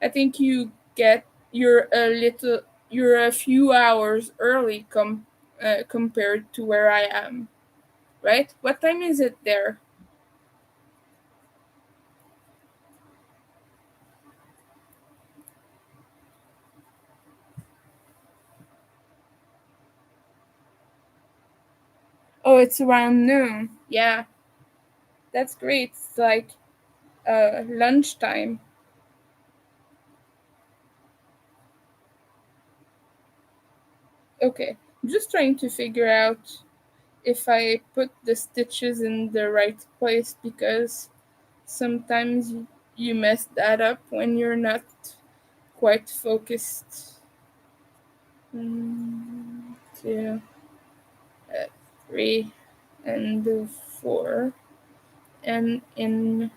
I think you're a few hours early compared to where I am, right? What time is it there? Oh, it's around noon. Yeah, that's great. It's like lunchtime. Okay, I'm just trying to figure out if I put the stitches in the right place because sometimes you mess that up when you're not quite focused. Two, three, and four, and increase.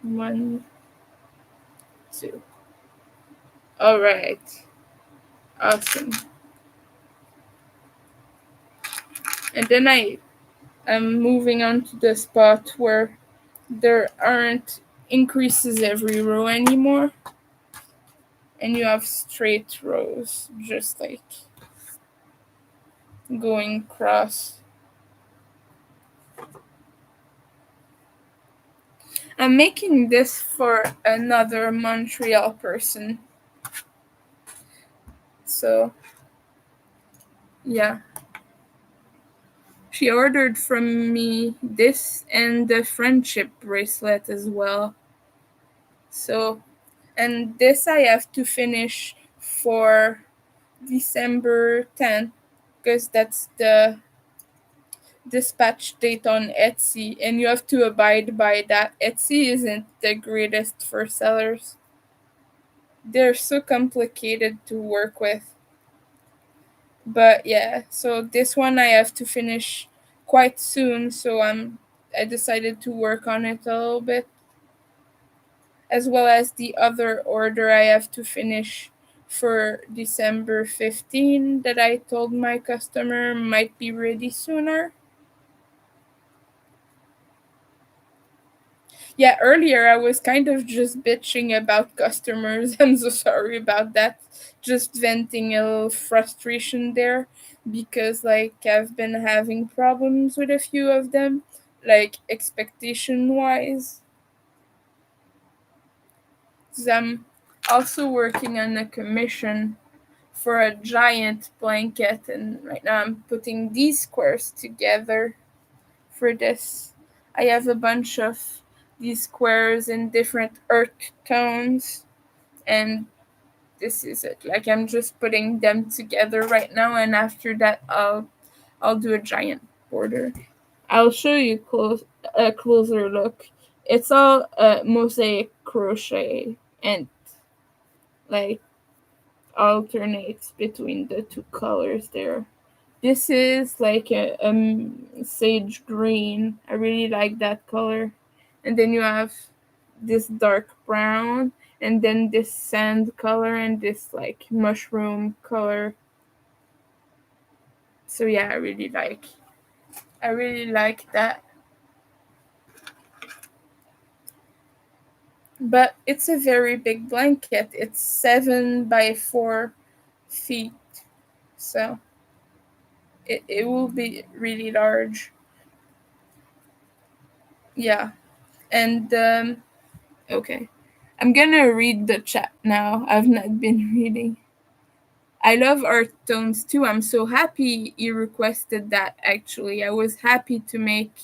One, 2. All right. Awesome. And then I'm moving on to the spot where there aren't increases every row anymore. And you have straight rows, just like going across. I'm making this for another Montreal person. So, yeah. She ordered from me this and the friendship bracelet as well. So, and this I have to finish for December 10th because that's the dispatch date on Etsy, and you have to abide by that. Etsy isn't the greatest for sellers. They're so complicated to work with. But yeah, so this one I have to finish quite soon, so I decided to work on it a little bit, as well as the other order I have to finish for December 15 that I told my customer might be ready sooner. Yeah, earlier I was kind of just bitching about customers. I'm so sorry about that. Just venting a little frustration there because like I've been having problems with a few of them, like expectation wise. 'Cause I'm also working on a commission for a giant blanket, and right now I'm putting these squares together for this. I have a bunch of these squares in different earth tones, and this is it. Like I'm just putting them together right now, and after that I'll do a giant border. I'll show you a closer look. It's all mosaic crochet and like alternates between the two colors there. This is like a sage green. I really like that color. And then you have this dark brown, and then this sand color, and this like mushroom color. So yeah, I really like that. But it's a very big blanket. It's 7 by 4 feet. So it will be really large. Yeah. And okay. I'm gonna read the chat now. I've not been reading. I love art tones too. I'm so happy you requested that actually. I was happy to make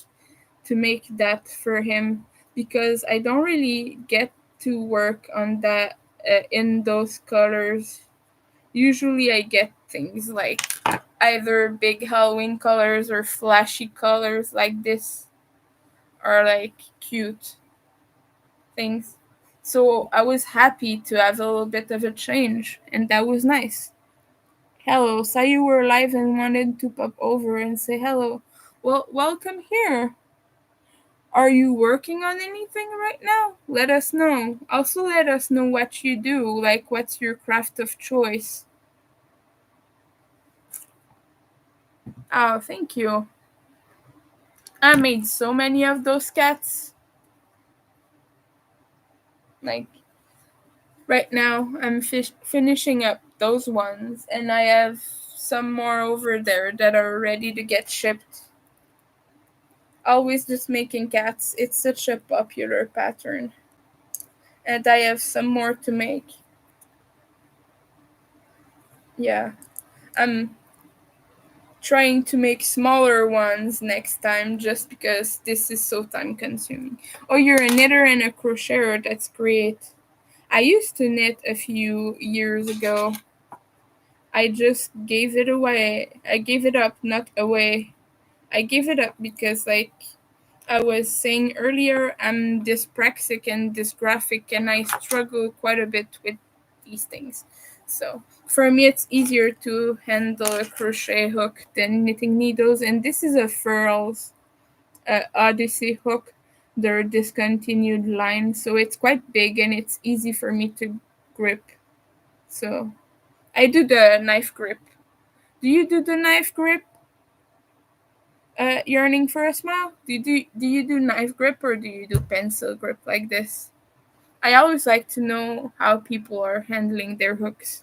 that for him because I don't really get to work on that in those colors. Usually I get things like either big Halloween colors or flashy colors like this, or like cute things. So I was happy to have a little bit of a change, and that was nice. Hello, saw you were live and wanted to pop over and say hello. Well, welcome here. Are you working on anything right now? Let us know. Also, let us know what you do, like what's your craft of choice. Oh, thank you. I made so many of those cats. Like, right now, I'm finishing up those ones, and I have some more over there that are ready to get shipped. Always just making cats. It's such a popular pattern. And I have some more to make. Yeah. I'm trying to make smaller ones next time just because this is so time consuming. Oh, you're a knitter and a crocheter. That's great. I used to knit a few years ago. I just gave it away. I gave it up, not away. I gave it up because, like I was saying earlier, I'm dyspraxic and dysgraphic, and I struggle quite a bit with these things. So for me, it's easier to handle a crochet hook than knitting needles. And this is a Furls Odyssey hook. their discontinued line. So it's quite big and it's easy for me to grip. So I do the knife grip. Do you do the knife grip? Yearning for a smile? Do you do knife grip or do you do pencil grip like this? I always like to know how people are handling their hooks.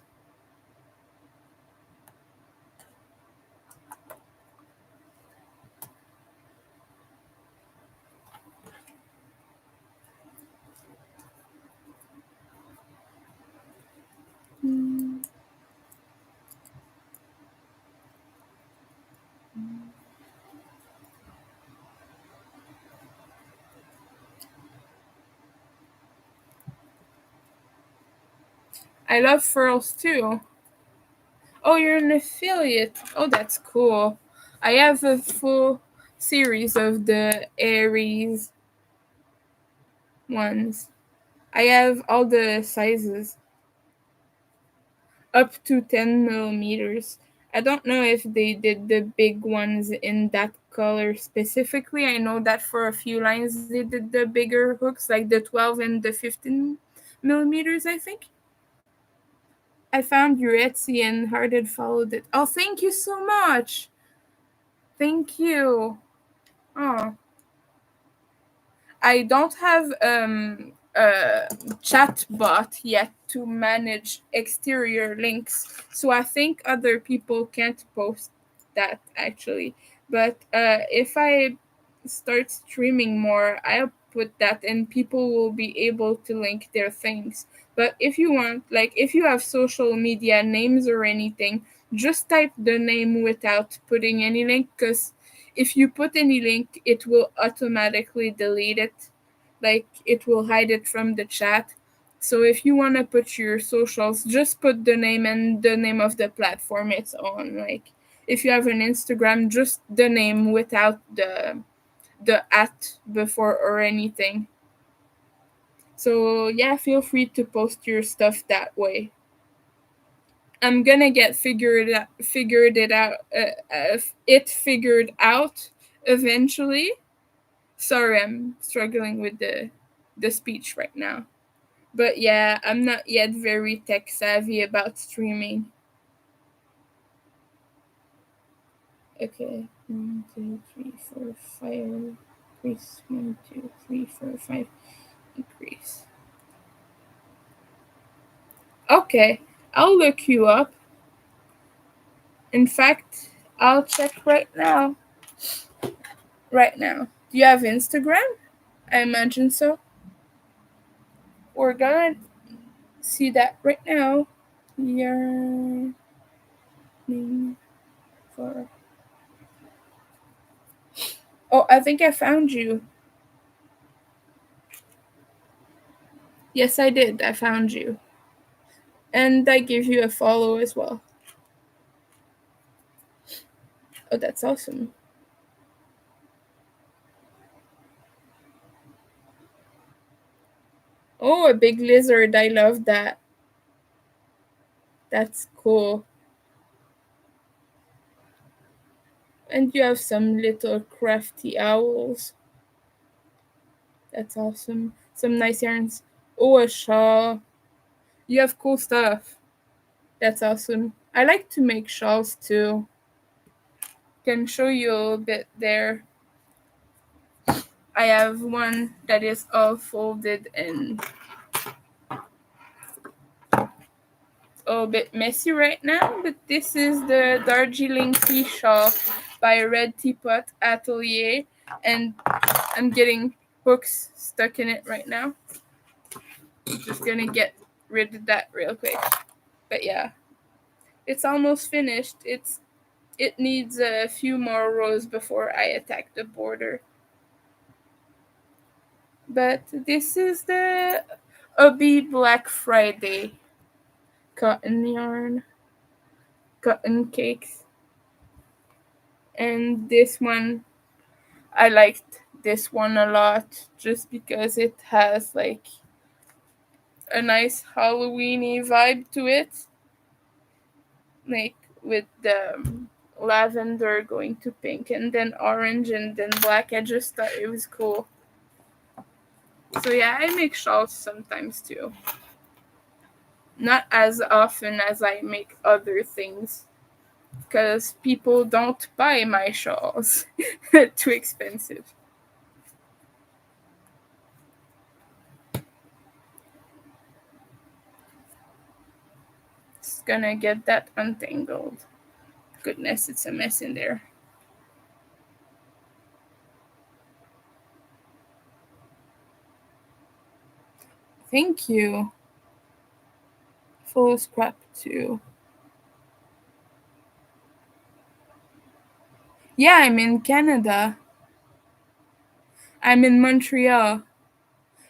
Mm. I love furls too. Oh, you're an affiliate. Oh, that's cool. I have a full series of the Aries ones. I have all the sizes up to 10 millimeters. I don't know if they did the big ones in that color specifically. I know that for a few lines they did the bigger hooks, like the 12 and the 15 millimeters, I think. I found your Etsy and hearted followed it. Oh, thank you so much. Thank you. Oh. I don't have a chat bot yet to manage exterior links, so I think other people can't post that actually. But if I start streaming more, I'll put that and people will be able to link their things. But if you want, like, if you have social media names or anything, just type the name without putting any link, because if you put any link, it will automatically delete it. Like, it will hide it from the chat. So if you want to put your socials, just put the name and the name of the platform it's on. Like, if you have an Instagram, just the name without the at before or anything. So yeah, feel free to post your stuff that way. I'm gonna get it figured out eventually. Sorry, I'm struggling with the speech right now. But yeah, I'm not yet very tech savvy about streaming. Okay, 1, 2, 3, 4, 5. Increase 1, 2, 3, 4, 5. Increase. Okay, I'll look you up. In fact, I'll check right now. Right now. Do you have Instagram? I imagine so. We're gonna see that right now. Yearning for. Oh, I think I found you. Yes, I did. I found you. And I give you a follow as well. Oh, that's awesome. Oh, a big lizard. I love that. That's cool. And you have some little crafty owls. That's awesome. Some nice yarns. Oh, a shawl. You have cool stuff. That's awesome. I like to make shawls too. Can show you a little bit there. I have one that is all folded and a bit messy right now, but this is the Darjeeling tea shawl by Red Teapot Atelier, and I'm getting hooks stuck in it right now. I'm just gonna get rid of that real quick. But yeah, it's almost finished. It needs a few more rows before I attack the border. But this is the Obi Black Friday cotton yarn, cotton cakes. And this one, I liked this one a lot just because it has like a nice Halloweeny vibe to it. Like with the lavender going to pink and then orange and then black. I just thought it was cool. So yeah, I make shawls sometimes too. Not as often as I make other things, because people don't buy my shawls. Too expensive. Just gonna get that untangled. Goodness, it's a mess in there. Thank you. Full scrap too. Yeah, I'm in Canada. I'm in Montreal.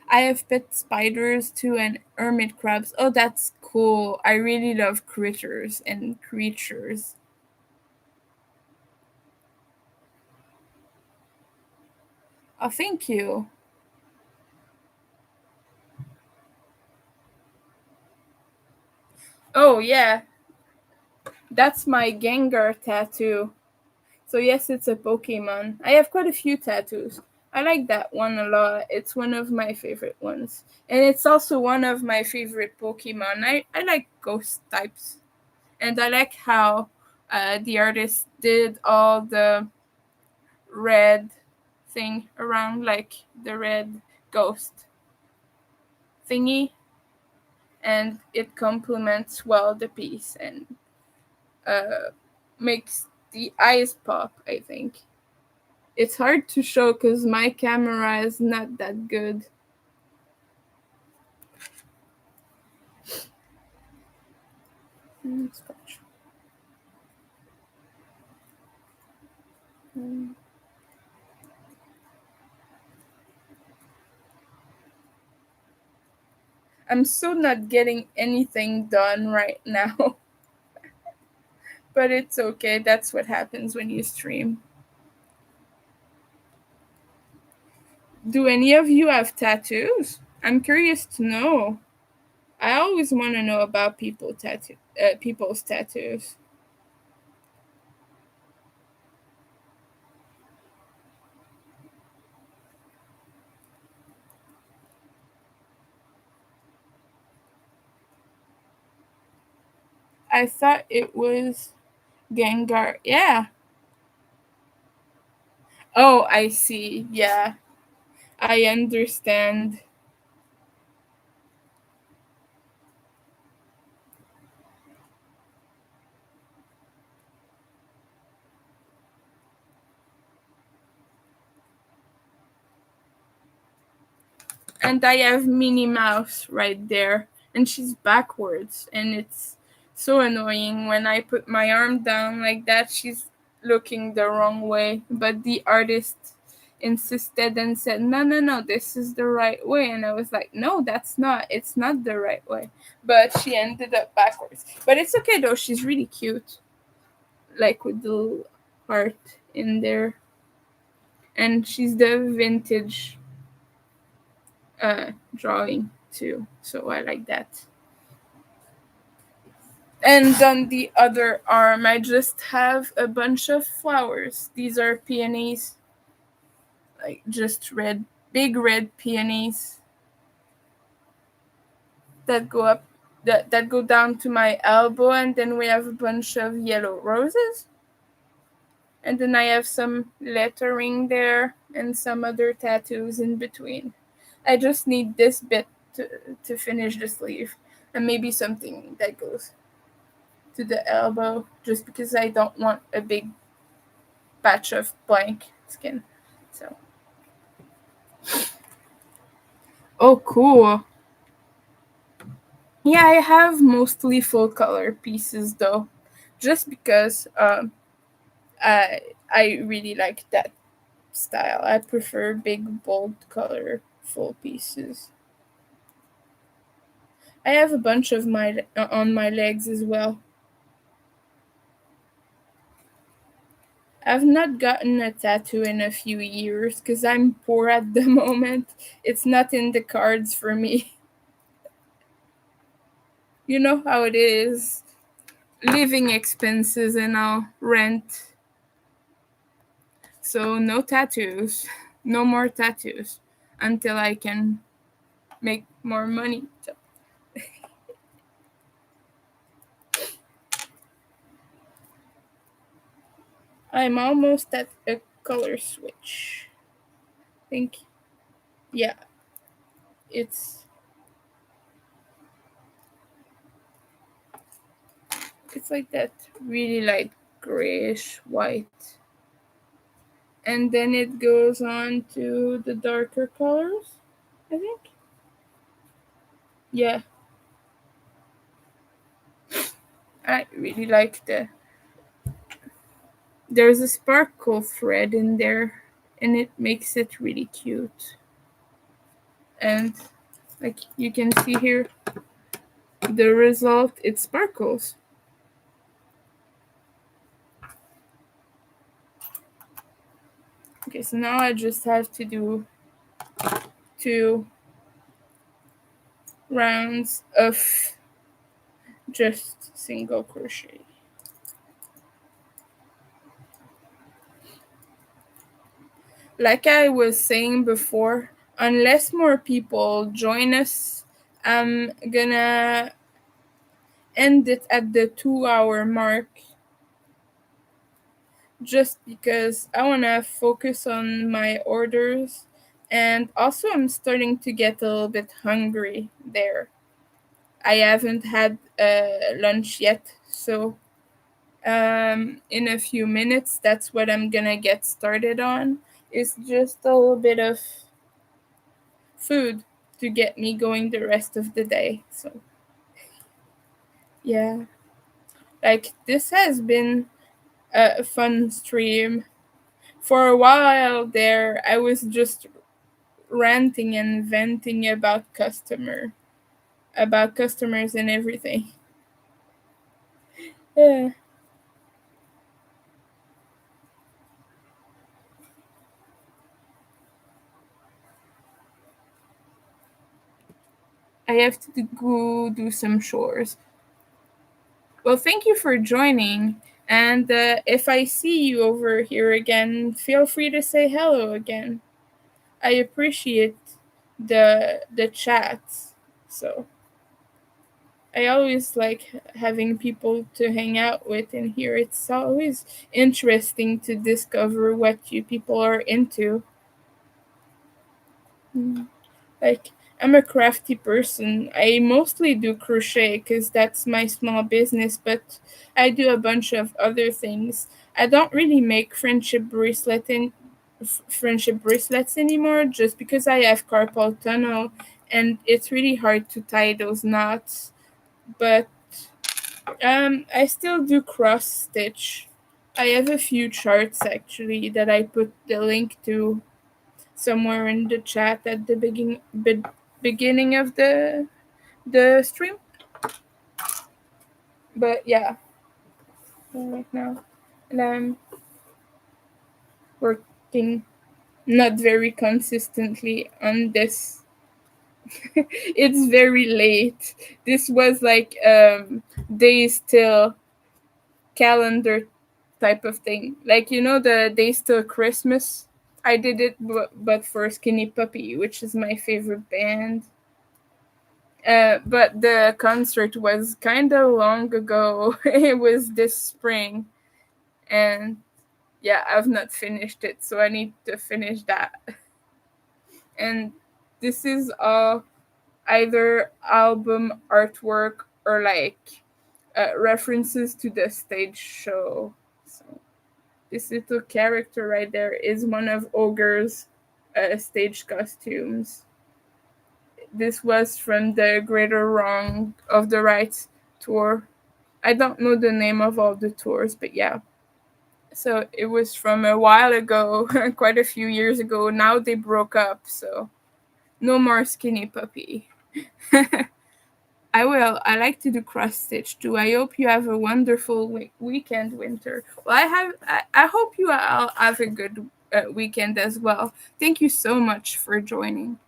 I have pet spiders too and hermit crabs. Oh, that's cool. I really love critters and creatures. Oh, thank you. Oh, yeah. That's my Gengar tattoo. So, yes, it's a Pokemon. I have quite a few tattoos. I like that one a lot. It's one of my favorite ones. And it's also one of my favorite Pokemon. I like ghost types. And I like how the artist did all the red thing around, like the red ghost thingy, and it complements well the piece and uh, makes the eyes pop, I think. It's hard to show because my camera is not that good. Scratch. I'm so not getting anything done right now, but it's okay. That's what happens when you stream. Do any of you have tattoos? I'm curious to know. I always want to know about people's tattoos. I thought it was Gengar. Yeah. Oh, I see. Yeah. I understand. And I have Minnie Mouse right there. And she's backwards. And it's so annoying when I put my arm down like that. She's looking the wrong way. But the artist insisted and said, no, no, no, this is the right way. And I was like, no, that's not. It's not the right way. But she ended up backwards. But it's okay though. She's really cute. Like with the little heart in there. And she's the vintage drawing too. So I like that. And on the other arm, I just have a bunch of flowers. These are peonies, like just red, big red peonies that go up, that go down to my elbow, and then we have a bunch of yellow roses, and then I have some lettering there and some other tattoos in between. I just need this bit to finish the sleeve, and maybe something that goes to the elbow, just because I don't want a big patch of blank skin. So, oh, cool. Yeah, I have mostly full color pieces though, just because I really like that style. I prefer big, bold color full pieces. I have a bunch of my on my legs as well. I've not gotten a tattoo in a few years because I'm poor at the moment. It's not in the cards for me. You know how it is. Living expenses and all, rent. So no tattoos. No more tattoos until I can make more money. So. I'm almost at a color switch. I think, yeah, it's like that really light grayish white. And then it goes on to the darker colors, I think. Yeah. I really like there's a sparkle thread in there and it makes it really cute. And like you can see here, the result, it sparkles. Okay, so now I just have to do 2 rounds of just single crochet. Like I was saying before, unless more people join us, I'm gonna end it at the 2-hour mark just because I want to focus on my orders, and also I'm starting to get a little bit hungry there. I haven't had lunch yet, so in a few minutes that's what I'm gonna get started on. It's just a little bit of food to get me going the rest of the day. So yeah, like this has been a fun stream. For a while there I was just ranting and venting about customers and everything. Yeah. I have to go do some chores. Well, thank you for joining. And if I see you over here again, feel free to say hello again. I appreciate the chats. So I always like having people to hang out with in here. It's always interesting to discover what you people are into. Like, I'm a crafty person. I mostly do crochet because that's my small business, but I do a bunch of other things. I don't really make friendship bracelets anymore just because I have carpal tunnel and it's really hard to tie those knots. But I still do cross stitch. I have a few charts actually that I put the link to somewhere in the chat at the beginning of the stream. But yeah, right now, and I'm working not very consistently on this. It's very late. This was like days till calendar type of thing. Like you know the days till Christmas. I did it, but for Skinny Puppy, which is my favorite band. But the concert was kind of long ago. It was this spring, and yeah, I've not finished it, so I need to finish that. And this is all either album artwork or like references to the stage show. So this little character right there is one of Ogre's stage costumes. This was from the Greater Wrong of the Right tour. I don't know the name of all the tours, but yeah. So it was from a while ago, quite a few years ago. Now they broke up, so no more Skinny Puppy. I will. I like to do cross stitch too. I hope you have a wonderful weekend, Winter. Well, I hope you all have a good weekend as well. Thank you so much for joining.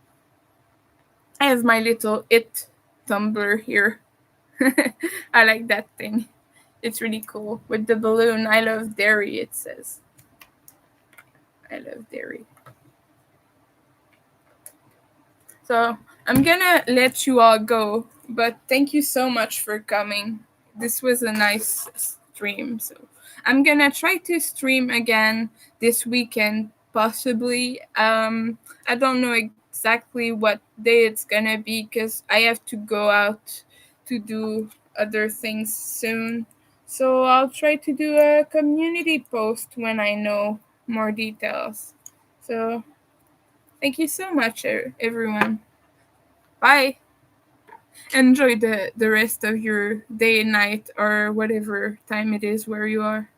I have my little tumbler here. I like that thing. It's really cool with the balloon. I love dairy. It says. I love dairy. So I'm gonna let you all go, but thank you so much for coming. This was a nice stream. So I'm gonna try to stream again this weekend, possibly. I don't know exactly what day it's gonna be because I have to go out to do other things soon. So I'll try to do a community post when I know more details. So thank you so much, everyone. Bye. Enjoy the rest of your day and night or whatever time it is where you are.